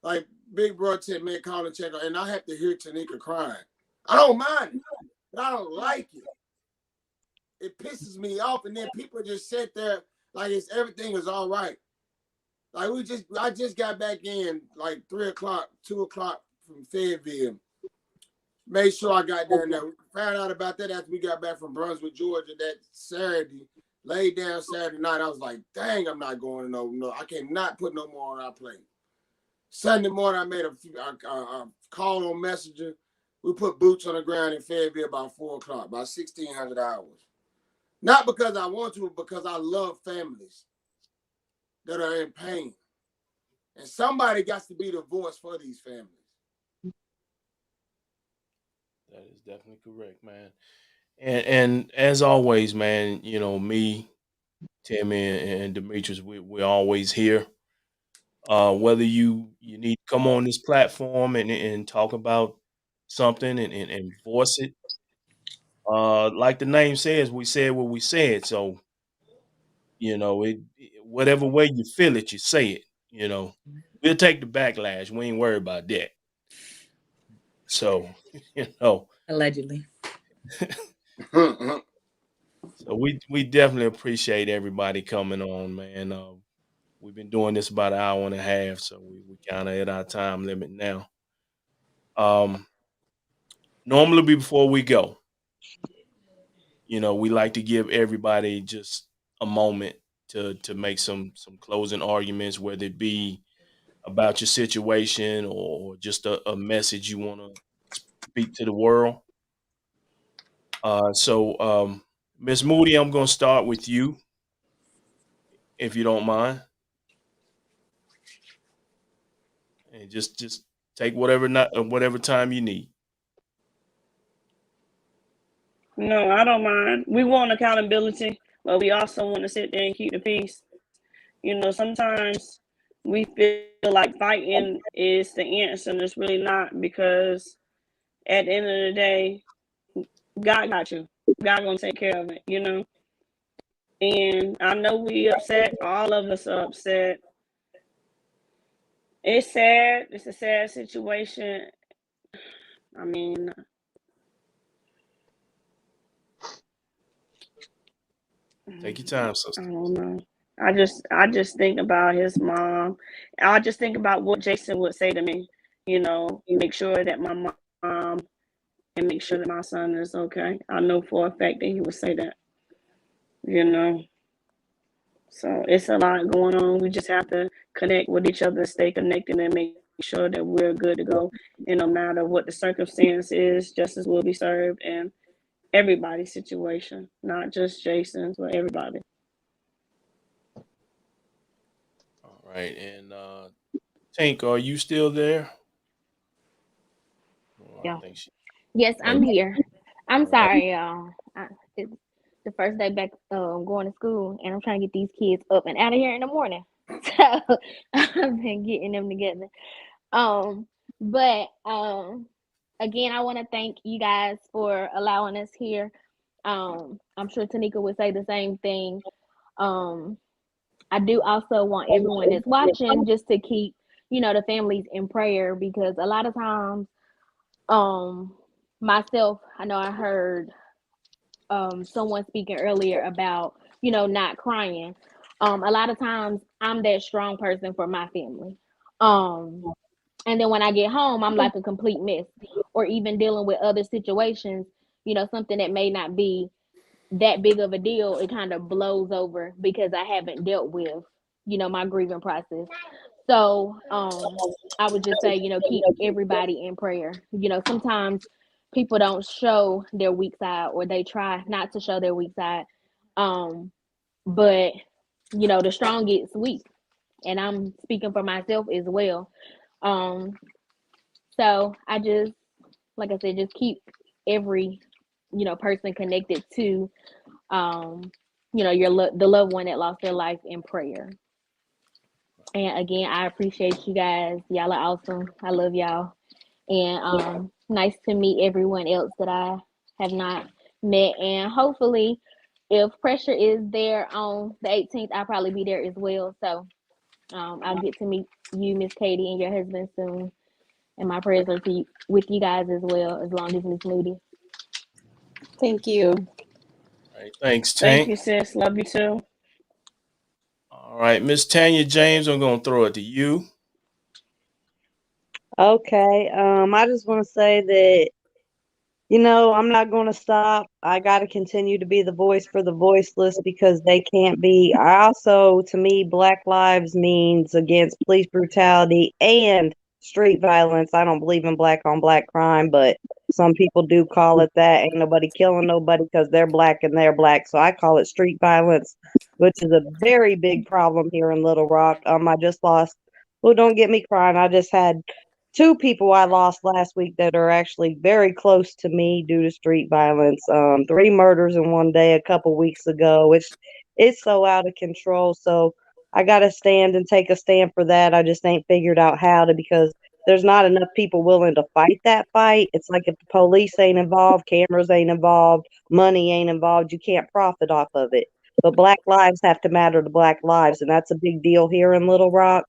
Like, Big Bro said, man, call and check on, and I have to hear Tanika crying. I don't mind it, but I don't like it. It pisses me off, and then people just sit there like everything is all right. Like, I just got back in like 3 o'clock, 2 o'clock from Fayetteville. Made sure I got there. Now, we found out about that after we got back from Brunswick, Georgia, that Saturday. Laid down Saturday night. I was like, dang, I'm not going to no. I cannot put no more on our plate. Sunday morning, I made a call on Messenger. We put boots on the ground in Fayetteville about 4 o'clock, about 1,600 hours. Not because I want to, but because I love families that are in pain. And somebody got to be the voice for these families. That is definitely correct, man. And as always, man, me, Timmy, and Demetrius, we're always here. Whether you need to come on this platform and talk about something and voice it. Like the name says, we said what we said. So, whatever way you feel it, you say it. We'll take the backlash. We ain't worried about that. So, Allegedly. So we definitely appreciate everybody coming on, man. We've been doing this about an hour and a half, so we kind of at our time limit now. Normally before we go, we like to give everybody just a moment to make some closing arguments, whether it be about your situation or just a message you want to speak to the world. So Ms. Moody, I'm going to start with you, if you don't mind. And just take whatever time you need. No, I don't mind. We want accountability, but we also want to sit there and keep the peace. Sometimes we feel like fighting is the answer, and it's really not, because at the end of the day, God got you. God gonna take care of it, you know. And I know we upset. All of us are upset. It's sad. It's a sad situation. I mean, Take your time, I sister. don't know. I just think about his mom. I just think about what Jason would say to me. You know, make sure that my mom and make sure that my son is okay. I know for a fact that he would say that. You know, so it's a lot going on. We just have to connect with each other, stay connected, and make sure that we're good to go. And no matter what the circumstance is, justice will be served in everybody's situation, not just Jason's, but everybody. All right, and Tank, are you still there? Well, Yeah. I think she. Yes, I'm Okay. here. I'm All right. sorry, y'all. It's the first day back going to school, and I'm trying to get these kids up and out of here in the morning. So I've been getting them together. Um, but again, I want to thank you guys for allowing us here. I'm sure Tanika would say the same thing. Um, I do also want everyone that's watching just to keep, the families in prayer because a lot of times, um, myself, I know I heard someone speaking earlier about, not crying. A lot of times I'm that strong person for my family. Um, and then when I get home, I'm like a complete mess. Or even dealing with other situations, something that may not be that big of a deal, it kind of blows over because I haven't dealt with, my grieving process. So I would just say, keep everybody in prayer. Sometimes people don't show their weak side or they try not to show their weak side. Um, but the strong gets weak. And I'm speaking for myself as well. Um, so I just, like I said, just keep every, person connected to um, the loved one that lost their life in prayer. And again, I appreciate you guys. Y'all are awesome. I love y'all. And nice to meet everyone else that I have not met. And hopefully, if pressure is there on the 18th, I'll probably be there as well. So I'll get to meet you, Miss Katie, and your husband soon. And my prayers are with you guys as well, as long as Miss Moody. Thank you. All right. Thanks, Thank Tank. you, sis. Love you too. All right, Miss Tanya James, I'm gonna throw it to you. Okay. I just want to say that I'm not going to stop. I got to continue to be the voice for the voiceless because they can't be. I also, to me, Black Lives means against police brutality and street violence. I don't believe in black on black crime, but some people do call it that. Ain't nobody killing nobody because they're black and they're black. So I call it street violence, which is a very big problem here in Little Rock. I just lost. Well, don't get me crying. I just had two people I lost last week that are actually very close to me due to street violence. Three murders in one day a couple weeks ago, which it's so out of control. So I got to stand and take a stand for that. I just ain't figured out how to because there's not enough people willing to fight that fight. It's like if the police ain't involved, cameras ain't involved, money ain't involved, you can't profit off of it. But black lives have to matter to black lives, and that's a big deal here in Little Rock.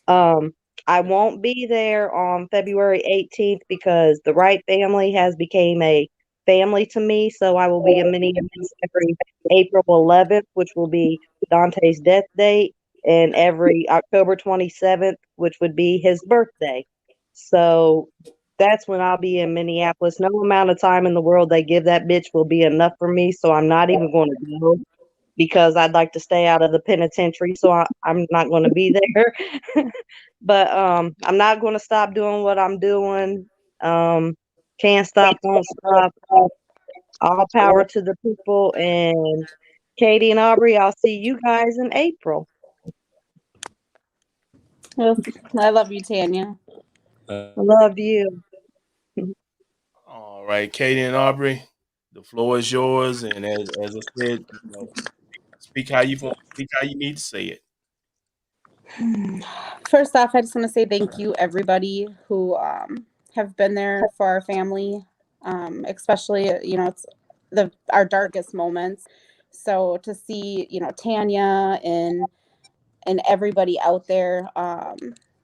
Um, I won't be there on February 18th because the Wright family has became a family to me. So I will be in Minneapolis every April 11th, which will be Dante's death date, and every October 27th, which would be his birthday. So that's when I'll be in Minneapolis. No amount of time in the world they give that bitch will be enough for me. So I'm not even going to go because I'd like to stay out of the penitentiary. So I'm not going to be there. But I'm not going to stop doing what I'm doing. Um, can't stop, won't stop. All power to the people. And Katie and Aubrey, I'll see you guys in April. Well, I love you, Tanya. I love you. All right, Katie and Aubrey, the floor is yours. And as I said, speak how you want, speak how you need to say it. First off, I just want to say thank you, everybody who have been there for our family. especially, it's our darkest moments. So to see, Tanya and everybody out there,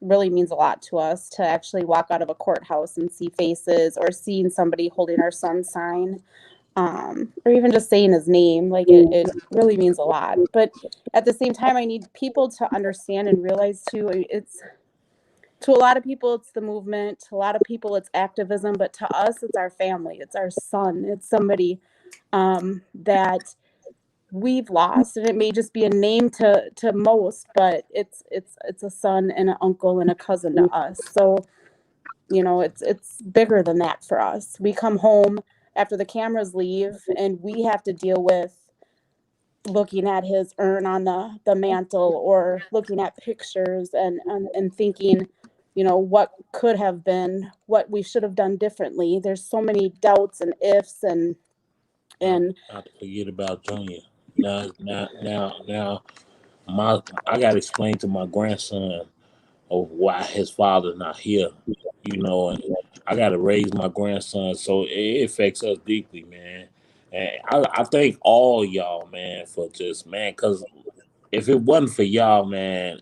really means a lot to us, to actually walk out of a courthouse and see faces, or seeing somebody holding our son's sign, or even just saying his name. Like, it really means a lot. But at the same time, I need people to understand and realize too, it's, to a lot of people it's the movement, to a lot of people it's activism, but to us it's our family, it's our son, it's somebody, that we've lost. And it may just be a name to most, but it's a son and an uncle and a cousin to us. So it's bigger than that for us. We come home after the cameras leave, and we have to deal with looking at his urn on the mantle, or looking at pictures, and thinking, what could have been, what we should have done differently. There's so many doubts and ifs, and Not to forget about Junior. Now, I got to explain to my grandson of why his father's not here. And I got to raise my grandson, so it affects us deeply, man. And I thank all y'all, man, for just, man, because if it wasn't for y'all, man,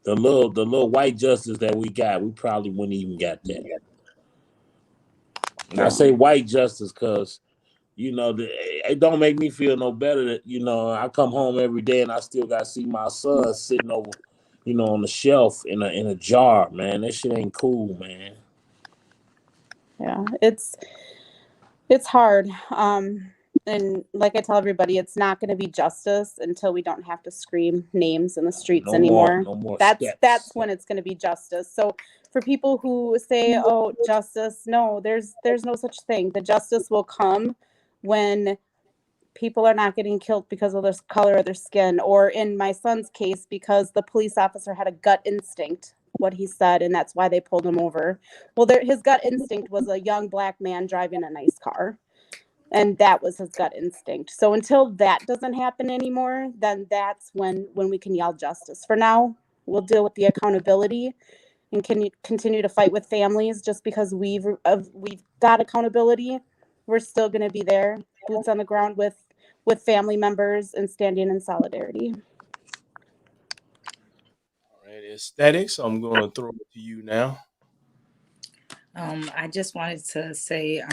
the little white justice that we got, we probably wouldn't even got that. And I say white justice because it don't make me feel no better that I come home every day and I still got to see my son sitting over, on the shelf in a jar, man. That shit ain't cool, man. yeah, it's hard. And like I tell everybody, it's not going to be justice until we don't have to scream names in the streets anymore. No more That's steps. when it's going to be justice. So for people who say, "Oh, justice," no, there's no such thing. The justice will come when people are not getting killed because of their color of their skin, or in my son's case, because the police officer had a gut instinct, what he said, and that's why they pulled him over. Well, his gut instinct was a young black man driving a nice car, and that was his gut instinct. So until that doesn't happen anymore, then that's when we can yell justice. For now, we'll deal with the accountability, and can you continue to fight with families. Just because we've got accountability, we're still going to be there, boots on the ground, with family members, and standing in solidarity. All right, aesthetics. I'm going to throw it to you now. I just wanted to say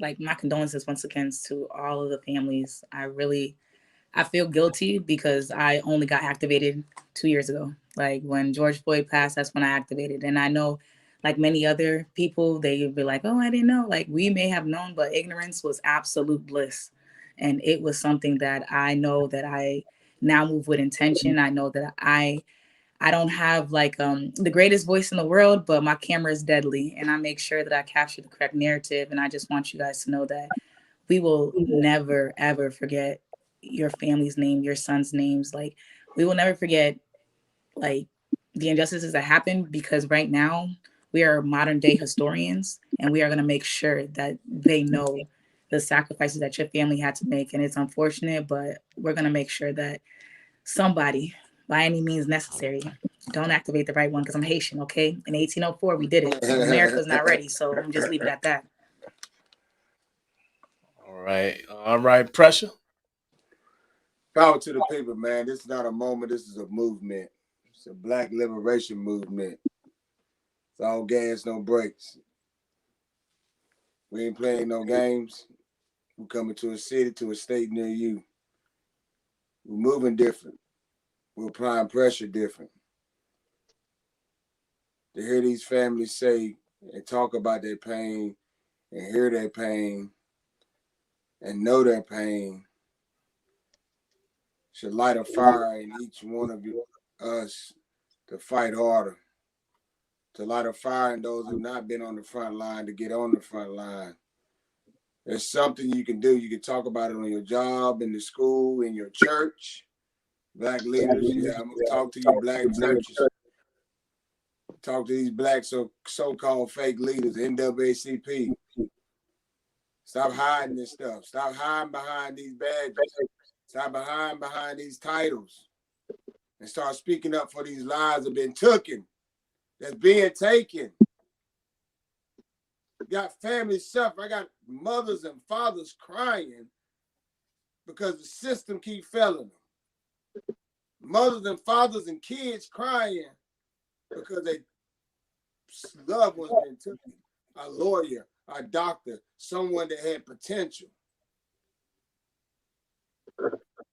like my condolences once again to all of the families. I feel guilty because I only got activated 2 years ago. Like when George Floyd passed, that's when I activated. And I know, like many other people, they would be like, "Oh, I didn't know." Like we may have known, but ignorance was absolute bliss. And it was something that I know that I now move with intention. I know that I don't have like the greatest voice in the world, but my camera is deadly, and I make sure that I capture the correct narrative. And I just want you guys to know that we will never ever forget your family's name, your son's names. Like we will never forget like the injustices that happened, because right now we are modern day historians, and we are going to make sure that they know the sacrifices that your family had to make. And it's unfortunate, but we're going to make sure that somebody, by any means necessary, don't activate the right one, because I'm Haitian, okay? In 1804, we did it. And America's not ready, so I'm just leave it at that. All right, pressure. Power to the people, man. This is not a moment. This is a movement. It's a black liberation movement. It's all gas, no brakes. We ain't playing no games. We're coming to a city, to a state near you. We're moving different. We're applying pressure different. To hear these families say and talk about their pain and hear their pain and know their pain should light a fire in each one of us to fight harder, to light a fire in those who've not been on the front line to get on the front line. There's something you can do. You can talk about it on your job, in the school, in your church. Black leaders, yeah, I'm gonna talk to you black churches. Talk to these black so-called fake leaders, NAACP. Stop hiding this stuff. Stop hiding behind these badges. Stop behind these titles. And start speaking up for these lives that have been taken, that's being taken. got families suffering. I got mothers and fathers crying because the system keep failing them. Mothers and fathers and kids crying because they loved ones been taken. A lawyer, a doctor, someone that had potential.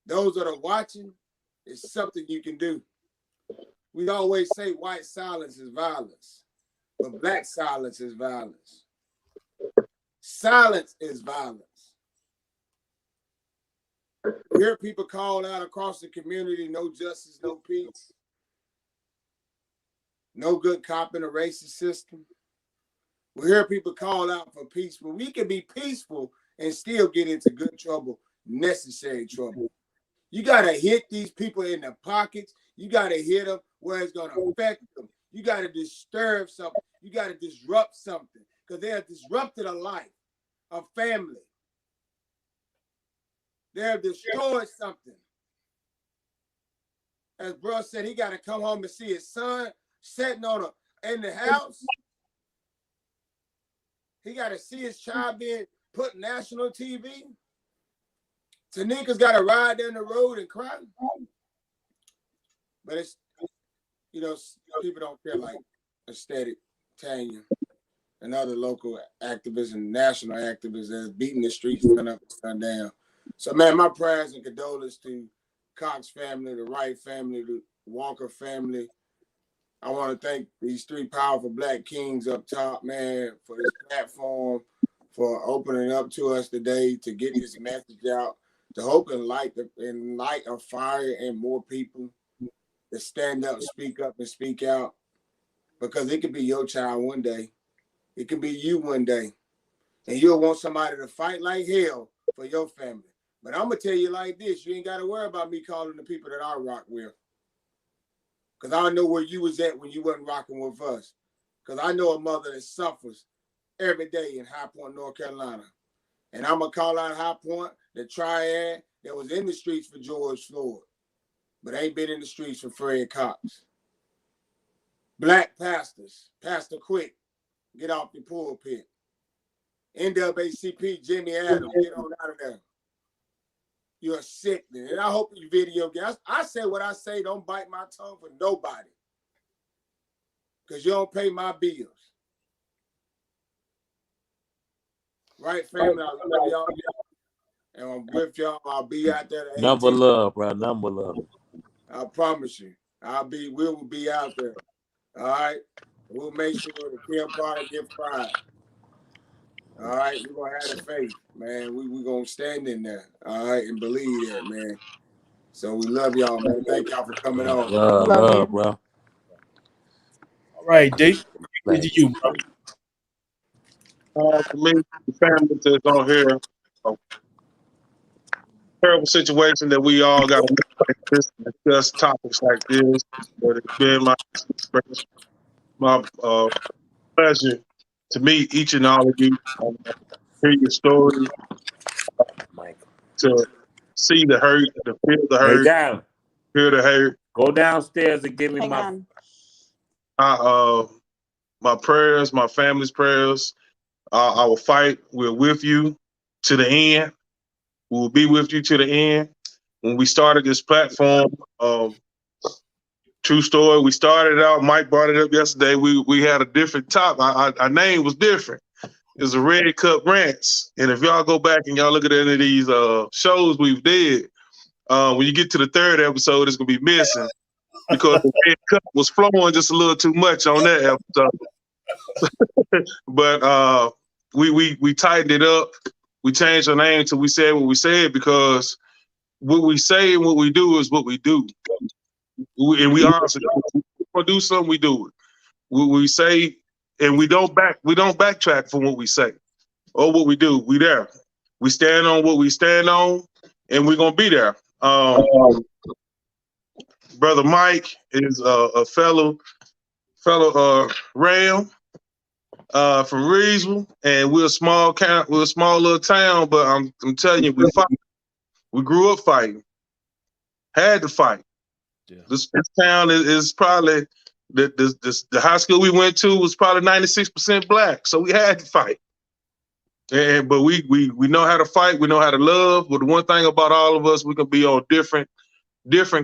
Those that are watching, it's something you can do. We always say white silence is violence, but black silence is violence. Silence is violence. We hear people call out across the community, no justice, no peace. No good cop in a racist system. We hear people call out for peace, but we can be peaceful and still get into good trouble, necessary trouble. You got to hit these people in the pockets. You got to hit them where it's going to affect them. You got to disturb something. You got to disrupt something because they have disrupted a life, a family. They have destroyed something. As bro said, he got to come home and see his son sitting in the house. He got to see his child being put national TV. Tanika's got to ride down the road and cry. But it's, people don't care like Aesthetic, Tanya, and other local activists and national activists that's beating the streets sun up and sun down. So, man, my prayers and condolences to Cox family, the Wright family, the Walker family. I want to thank these three powerful Black kings up top, man, for this platform, for opening up to us today to get this message out, to hope and light a fire in more people to stand up, speak up, and speak out. Because it could be your child one day. It could be you one day. And you'll want somebody to fight like hell for your family. But I'm going to tell you like this, you ain't got to worry about me calling the people that I rock with. Because I know where you was at when you wasn't rocking with us. Because I know a mother that suffers every day in High Point, North Carolina. And I'm going to call out High Point, the triad that was in the streets for George Floyd, but ain't been in the streets for Fred Cox. Black pastors, Pastor Quick, get off the pulpit. NAACP, Jimmy Adams, get on out of there. You're sickening. And I hope you video games. I say what I say. Don't bite my tongue for nobody. Because you don't pay my bills. Right, family? I love y'all. And I'm with y'all. I'll be out there. Number love, bro. Number love. I promise you. We will be out there. All right? We'll make sure the Kim Potter get fried. All right? We're going to have the faith, man. We're going to stand in there. All right? And believe that, man. So we love y'all, man. Thank y'all for coming on. Love, bro. All right, D. What did you, bro? For me, the family that's on here, a terrible situation that we all got to discuss topics like this. But it's been my pleasure to meet each and all of you, hear your stories, to see the hurt, to feel the hurt, hear the hurt. Go downstairs and give me my prayers, my family's prayers. I will fight. We're with you to the end. We will be with you to the end. When we started this platform, true story, we started out, Mike brought it up yesterday, we had a different top. Our name was different. It was a Red Cup Rants. And if y'all go back and y'all look at any of these shows we've did, when you get to the third episode, it's going to be missing because the Red Cup was flowing just a little too much on that episode. But we tightened it up. We changed our name till we said what we said, because what we say and what we do is what we do. And we honestly do something, we do it. We say, and we don't backtrack from what we say or what we do. We there. We stand on what we stand on, and we're gonna be there. Brother Mike is a fellow Ram from Reedsville, and we're a small little town, but I'm telling you, we fight. We grew up fighting. Had to fight. Yeah. This town is probably The high school we went to was probably 96% black, so we had to fight. But we know how to fight. We know how to love. But the one thing about all of us, we can be on different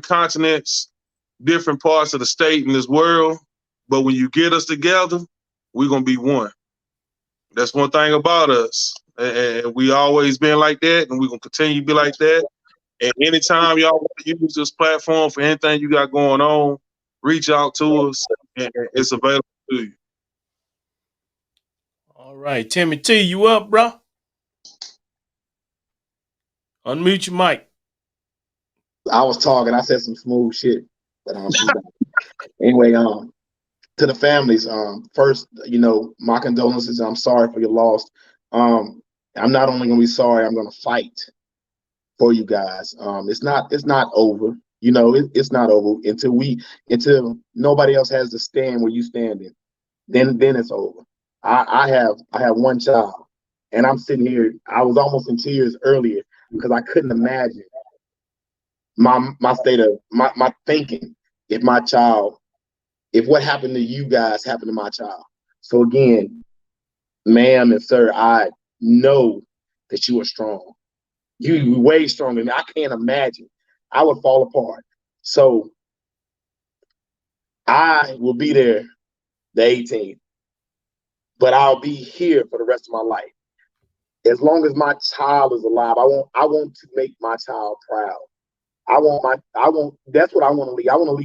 continents, different parts of the state in this world. But when you get us together, we're gonna be one. That's one thing about us, and we always been like that, and we're gonna continue to be like that. And anytime y'all want to use this platform for anything you got going on, reach out to us, and it's available to you. All right, Timmy T, you up, bro? Unmute your mic. I was talking. I said some smooth shit, but anyway, to the families, first, my condolences. I'm sorry for your loss. I'm not only gonna be sorry, I'm gonna fight for you guys. It's not over. It's not over until nobody else has to stand where you standing. Then it's over. I have one child, and I'm sitting here. I was almost in tears earlier because I couldn't imagine my state of my thinking if what happened to you guys happened to my child. So again, ma'am and sir, I know that you are strong. You way stronger than me. I can't imagine. I would fall apart. So I will be there the 18th, but I'll be here for the rest of my life. As long as my child is alive, I want to make my child proud. That's what I want to leave. I want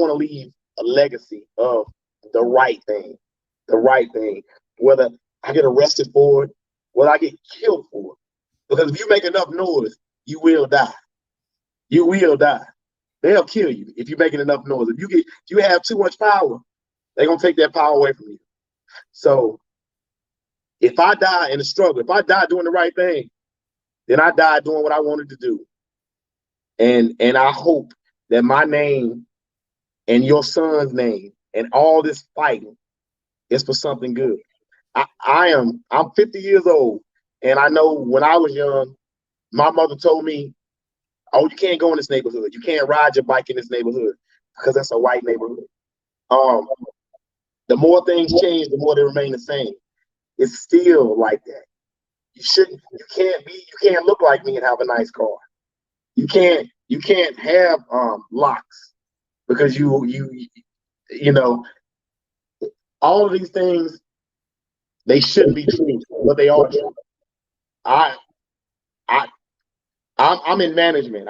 to leave a legacy of the right thing. The right thing. Whether I get arrested for it, whether I get killed for it. Because if you make enough noise, you will die. You will die. They'll kill you if you're making enough noise. If you have too much power, they're gonna take that power away from you. So if I die in the struggle, if I die doing the right thing, then I die doing what I wanted to do. And I hope that my name and your son's name and all this fighting is for something good. I'm 50 years old, and I know when I was young, my mother told me, "Oh, you can't go in this neighborhood. You can't ride your bike in this neighborhood because that's a white neighborhood." The more things change, the more they remain the same. It's still like that. You can't look like me and have a nice car. You can't have locks because you know all of these things, they shouldn't be true, but they are true. I'm in management.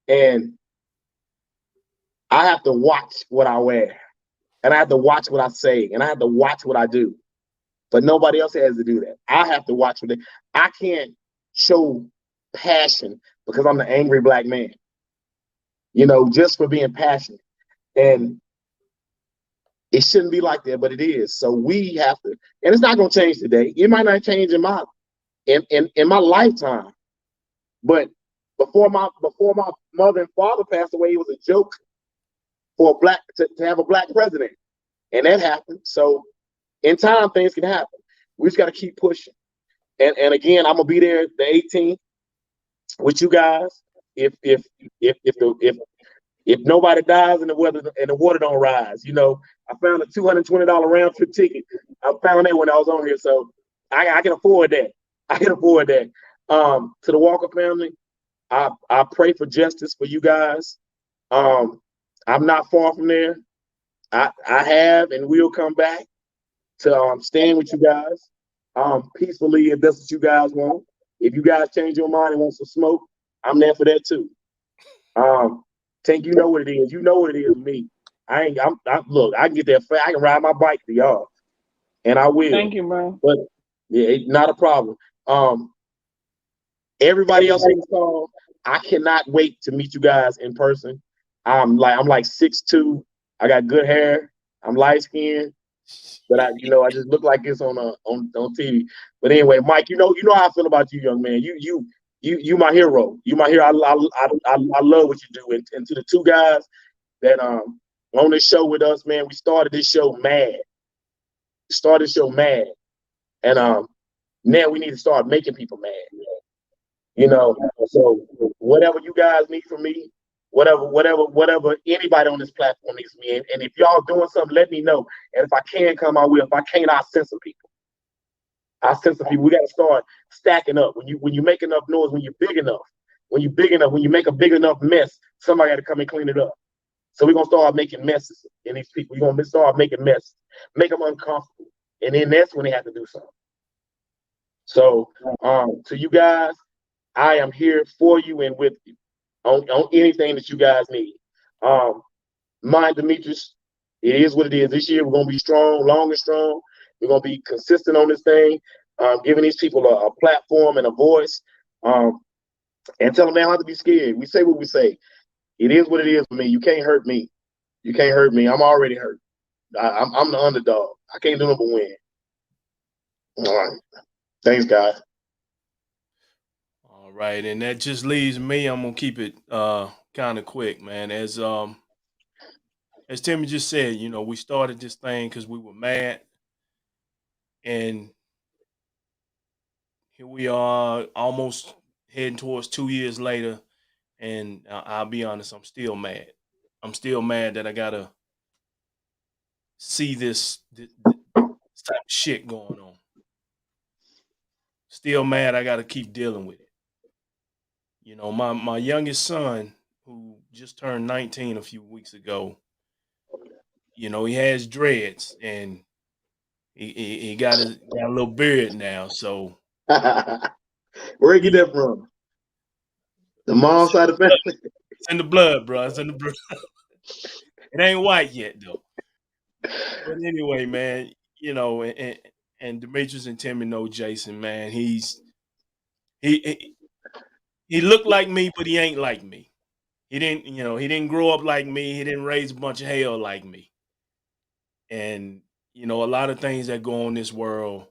And I have to watch what I wear, and I have to watch what I say, and I have to watch what I do. But nobody else has to do that. I have to watch what I can't show passion because I'm the angry black man. Just for being passionate. And it shouldn't be like that, but it is. So we have to, and it's not gonna change today. It might not change in my lifetime. But before my mother and father passed away, it was a joke for to have a black president. And that happened. So in time, things can happen. We just got to keep pushing. And again, I'm gonna be there the 18th with you guys. If nobody dies and the water don't rise, I found a $220 round trip ticket. I found that when I was on here, so I can afford that. To the Walker family, I pray for justice for you guys. I'm not far from there. I have and will come back to stand with you guys peacefully if that's what you guys want. If you guys change your mind and want some smoke, I'm there for that too. Tank, you know what it is. You know what it is with me. Look, I can get there fast. I can ride my bike to y'all, and I will. Thank you, bro. But yeah, not a problem. Everybody else in the call, I cannot wait to meet you guys in person. I'm like 6'2". I got good hair. I'm light skinned, but I just look like this on TV. But anyway, Mike, you know how I feel about you, young man. You my hero. You my hero. I love what you do. And to the two guys that on this show with us, man, we started this show mad. And now we need to start making people mad. So whatever you guys need from me, whatever anybody on this platform needs me. And if y'all doing something, let me know. And if I can come, I will. If I can't, I'll send some people. We got to start stacking up. When you make enough noise, when you're big enough, when you make a big enough mess, somebody got to come and clean it up. So we're gonna start making messes in these people. We're gonna start making messes, make them uncomfortable, and then that's when they have to do something. So, to you guys, I am here for you and with you on anything that you guys need. Mine, Demetrius, it is what it is. This year we're gonna be strong, long and strong. We're gonna be consistent on this thing, giving these people a platform and a voice, and tell them they don't have to be scared. We say what we say. It is what it is for me. You can't hurt me. You can't hurt me. I'm already hurt. I'm the underdog. I can't do nothing but win. All right. Thanks, guys. All right, and that just leaves me. I'm gonna keep it kind of quick, man. As Timmy just said, we started this thing because we were mad, and here we are, almost heading towards 2 years later. And I'll be honest, I'm still mad. I'm still mad that I gotta see this type of shit going on. Still mad I gotta keep dealing with it. My youngest son, who just turned 19 a few weeks ago, he has dreads, and he got a little beard now. So where you get that from? The mom side of the family? It's in the blood, bro. It's in the blood. It ain't white yet, though. But anyway, man, and Demetrius and Timmy know Jason, man. He looked like me, but he ain't like me. He didn't grow up like me. He didn't raise a bunch of hell like me. And a lot of things that go on in this world,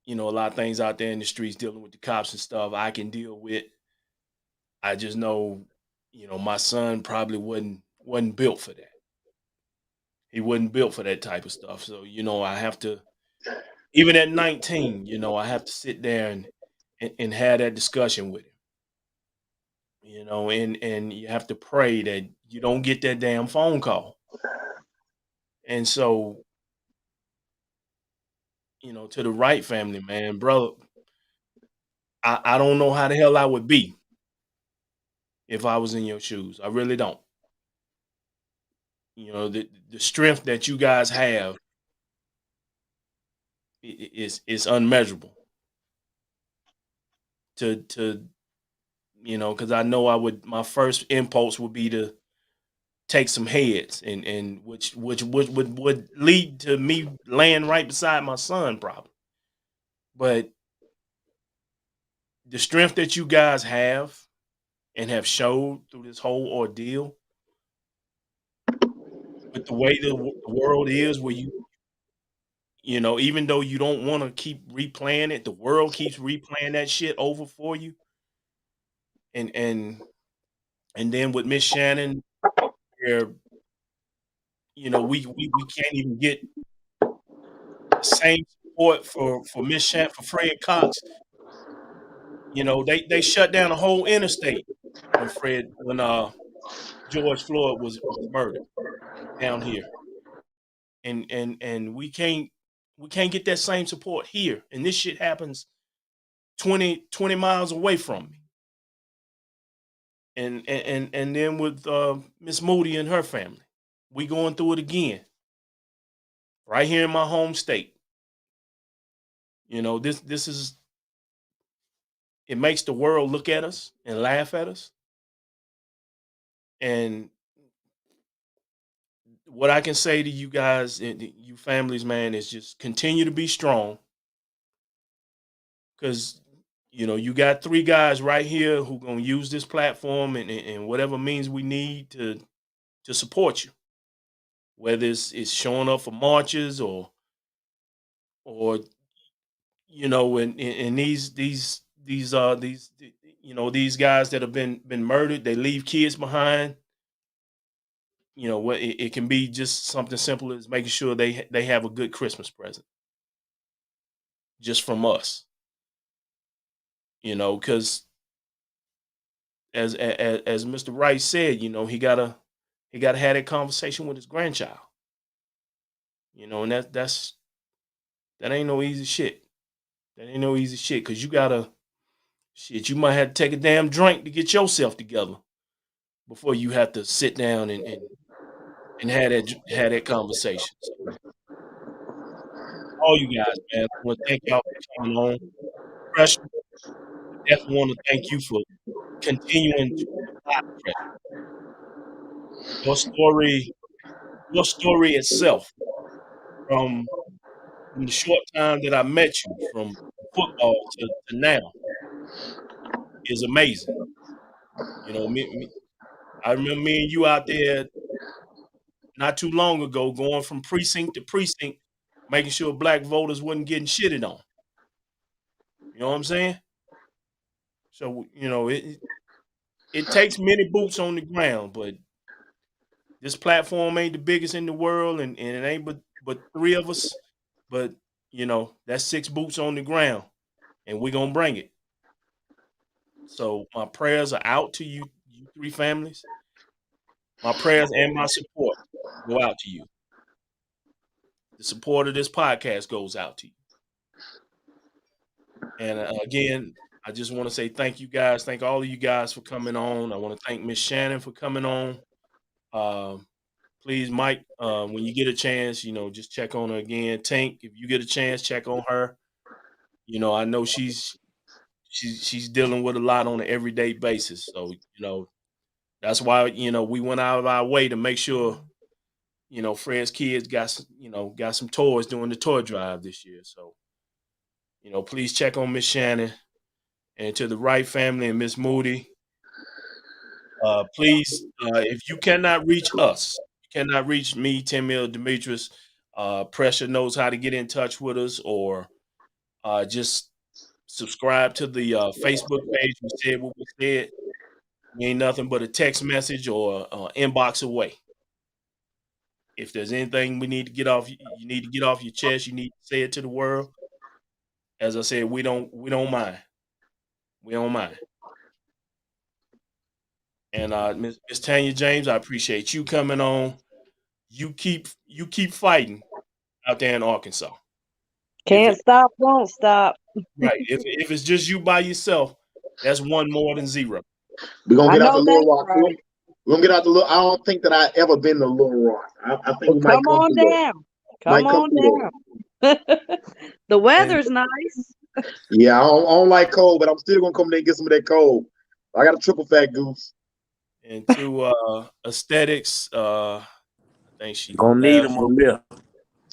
a lot of things out there in the streets dealing with the cops and stuff, I can deal with. I just know, my son probably wasn't built for that. He wasn't built for that type of stuff. So, I have to, even at 19, I have to sit there and have that discussion with him. And you have to pray that you don't get that damn phone call. And so, to the Wright family, man, brother, I don't know how the hell I would be if I was in your shoes. I really don't. The strength that you guys have is unmeasurable. Because I know my first impulse would be to take some heads, and which would lead to me laying right beside my son, probably. But the strength that you guys have and have showed through this whole ordeal, with the way the world is, where even though you don't want to keep replaying it, the world keeps replaying that shit over for you. And then with Miss Shannon, where we can't even get the same support for Miss Shannon, for Fred Cox. They shut down the whole interstate when George Floyd was murdered down here, and we can't get that same support here, and this shit happens 20 miles away from me. And then with Miss Moody and her family, we going through it again right here in my home state. This is, it makes the world look at us and laugh at us. And what I can say to you guys, you families, man, is just continue to be strong. Because, you got 3 guys right here who going to use this platform and whatever means we need to support you. Whether it's showing up for marches or and these guys that have been murdered, they leave kids behind. What it can be just something simple as making sure they have a good Christmas present just from us. Because as Mr. Wright said, he gotta have that conversation with his grandchild. And that ain't no easy shit. That ain't no easy shit because you might have to take a damn drink to get yourself together before you have to sit down and have that conversation. So, all you guys, man, I want to thank y'all for coming on. Pressure, I definitely want to thank you for continuing to apply pressure. Your story itself, from the short time that I met you, from football to now, is amazing. I remember me and you out there not too long ago, going from precinct to precinct, making sure black voters wasn't getting shitted on. You know what I'm saying? So it takes many boots on the ground, but this platform ain't the biggest in the world, and it ain't but three of us. But that's 6 boots on the ground, and we're gonna bring it. So my prayers are out to you 3 families. My prayers and my support go out to you. The support of this podcast goes out to you. And again, I just want to say thank you guys. Thank all of you guys for coming on. I want to thank Miss Shannon for coming on. Please, Mike, when you get a chance, just check on her again. Tank, if you get a chance, check on her. I know she's dealing with a lot on an everyday basis. So, that's why, we went out of our way to make sure, Fred's kids got some toys during the toy drive this year. So, please check on Miss Shannon, and to the Wright family and Miss Moody. Please, if you cannot reach us, you cannot reach me, Timmy, or Demetrius, Pressure knows how to get in touch with us, or just subscribe to the Facebook page. We said what we said. We ain't nothing but a text message or inbox away. If there's anything we need to get off, you need to get off your chest. You need to say it to the world. As I said, we don't mind. We don't mind. And Miss Tanya James, I appreciate you coming on. You keep fighting out there in Arkansas. Can't stop, won't stop. Right. If it's just you by yourself, that's 1 more than 0. We're gonna I get out know the Little that's Rock. right. We're gonna get out the little. I don't think that I ever been to Little Rock. I think we might Come come on through there. down. Might Come come on through there. down. The weather's nice. Yeah, I don't like cold, but I'm still gonna come there and get some of that cold. I got a triple fat goose. And to Aesthetics, I think she Gonna need left. them on there.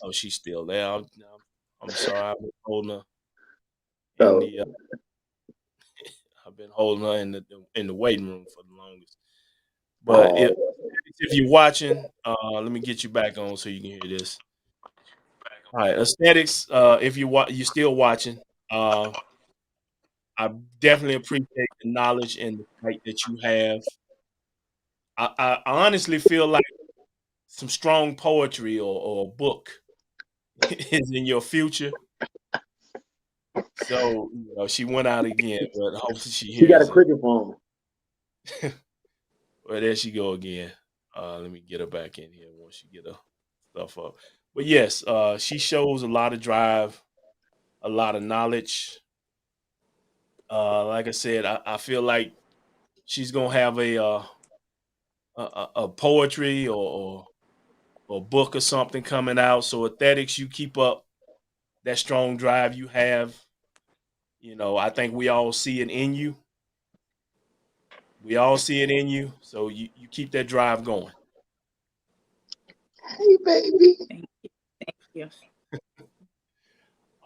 Oh, she's still there. I'm sorry. I've been holding her So I've been holding her in the waiting room for the longest. But if you're watching, let me get you back on so you can hear this. All right, Aesthetics. If you're still watching, I definitely appreciate the knowledge and the fight that you have. I honestly feel like some strong poetry or a book is in your future. So she went out again, but hopefully she she got a hears it. cricket phone. Well, there she go again. Let me get her back in here once she get her stuff up. But yes, she shows a lot of drive, a lot of knowledge. Like I said, I feel like she's gonna have a poetry or book or something coming out. So Aesthetics, you keep up that strong drive you have. I think we all see it in you. We all see it in you. So you keep that drive going. Hey, baby. Thank you.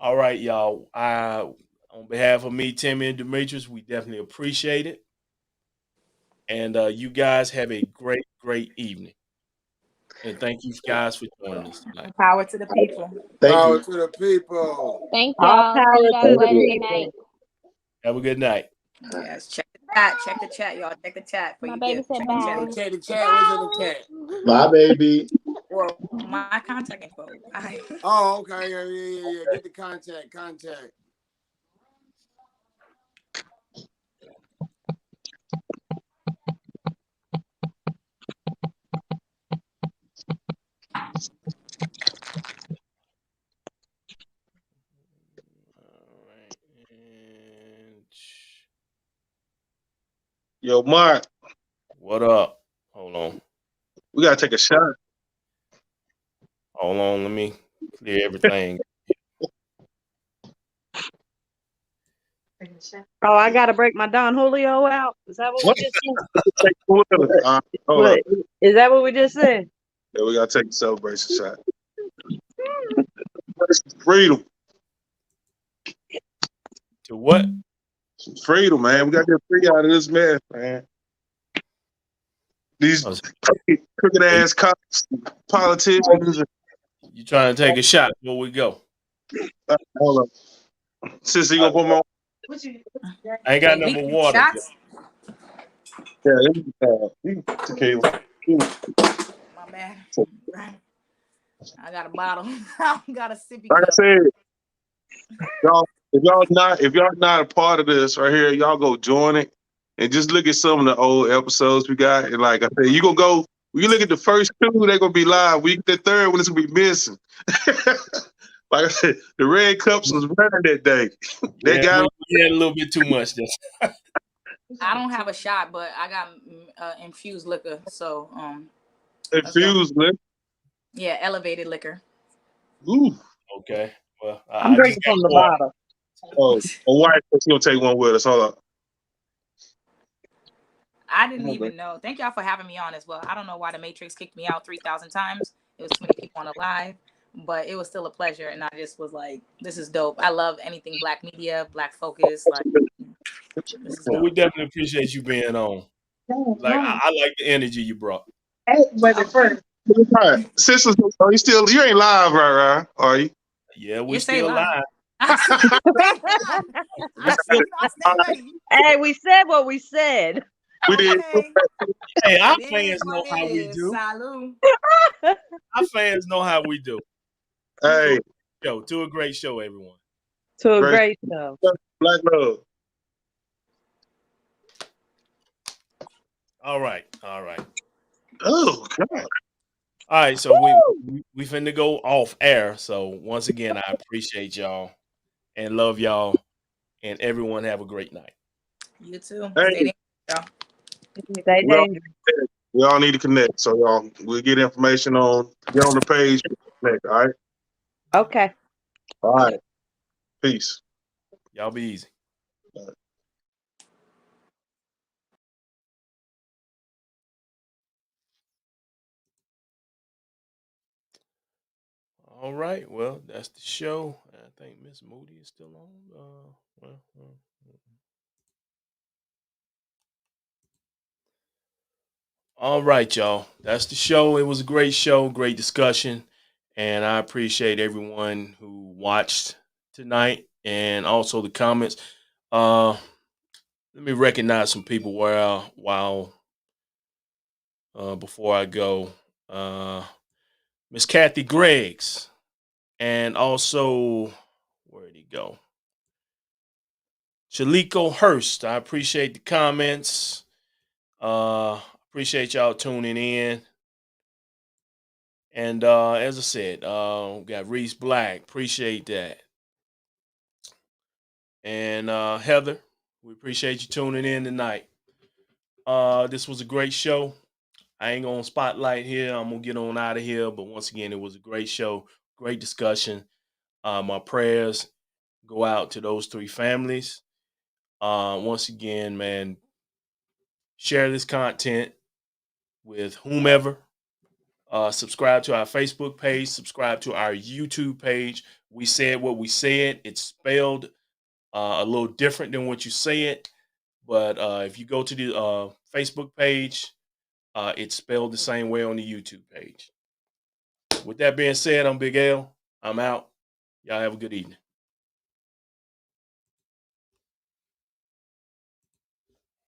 All right, y'all. On behalf of me, Timmy, and Demetrius, we definitely appreciate it. And you guys have a great, great evening. And thank you guys for joining us tonight. Power to the people. Thank Power you. to the people. Thank All y'all. See you power guys to the later. Good people. night. Have a good night. Yes, check the chat. Check the chat, y'all. Check the chat for My you baby get. said Check bye. the chat. Check the chat. What's in the chat? Bye, baby. Well, my contact info. Bye. Oh, okay. Yeah. Get the contact. Yo, Mark, What up? Hold on. we gotta take a shot. Hold on. Let me clear everything. Oh, I gotta break my Don Julio out. Is that what we just said? Take two of us. Hold What? up. Is that what we just said? Yeah, we gotta take a celebration shot. Freedom. To what? Freedom, man. We gotta get free out of this mess, man. These Oh, crooked ass cops, politicians. you trying to take a shot before we go? Hold up. Sister, you gonna put my I ain't got Wait, no we more can water. shots? tequila. My man. I got a bottle. I got a sippy Like I cup. said, y'all, if y'all not a part of this right here, y'all go join it and just look at some of the old episodes we got. And like I said, you gonna go. When you look at the first two, they're gonna be live. The third one is gonna be missing. Like I said, the red cups was running that day. They Yeah, got we had a little bit too much. I don't have a shot, but I got infused liquor. So let's go. infused, man. Yeah, elevated liquor. Ooh. Okay. Well, I'm I just drinking got from the water. bottle. Oh, a wife, she's gonna take one with us. Hold up. I didn't even know. Thank y'all for having me on as well. I don't know why the Matrix kicked me out 3,000 times. It was too many people on the live, but it was still a pleasure. And I just was like, this is dope. I love anything Black media, Black focus. Like, this is Well, we dope. definitely appreciate you being on. Like I like the energy you brought. Right. Sisters, are you still? You ain't live, right? Are you? Yeah, we You say still live. live. I stay ready. Hey, we said what we said. We did. Okay. Hey, our It is fans know what how it we is. do. Salud. Our fans know how we do. Hey, To a great show, everyone. To a Great. great show. Black love. All right. Oh God. All right, so we finna go off air. So once again, I appreciate y'all and love y'all, and everyone have a great night. You too. Hey, Stay there, Stay we all, dangerous. we all need to connect. So y'all, we'll get information get on the page. Connect, all right. Okay. All right. Peace. Y'all be easy. All right. Well, that's the show. I think Miss Moody is still on. All right, y'all. That's the show. It was a great show, great discussion, and I appreciate everyone who watched tonight and also the comments. Let me recognize some people while before I go. Miss Kathy Greggs, and also where did he go? Shaliko Hurst. I appreciate the comments. Appreciate y'all tuning in. And as I said, we got Reese Black. Appreciate that. And Heather, we appreciate you tuning in tonight. This was a great show. I ain't gonna spotlight here. I'm gonna get on out of here. But once again, it was a great show, great discussion. My prayers go out to those three families. Once again, man, share this content with whomever. Subscribe to our Facebook page. Subscribe to our YouTube page. We said what we said. It's spelled a little different than what you say it. But if you go to the Facebook page, it's spelled the same way on the YouTube page. With that being said, I'm Big L. I'm out. Y'all have a good evening.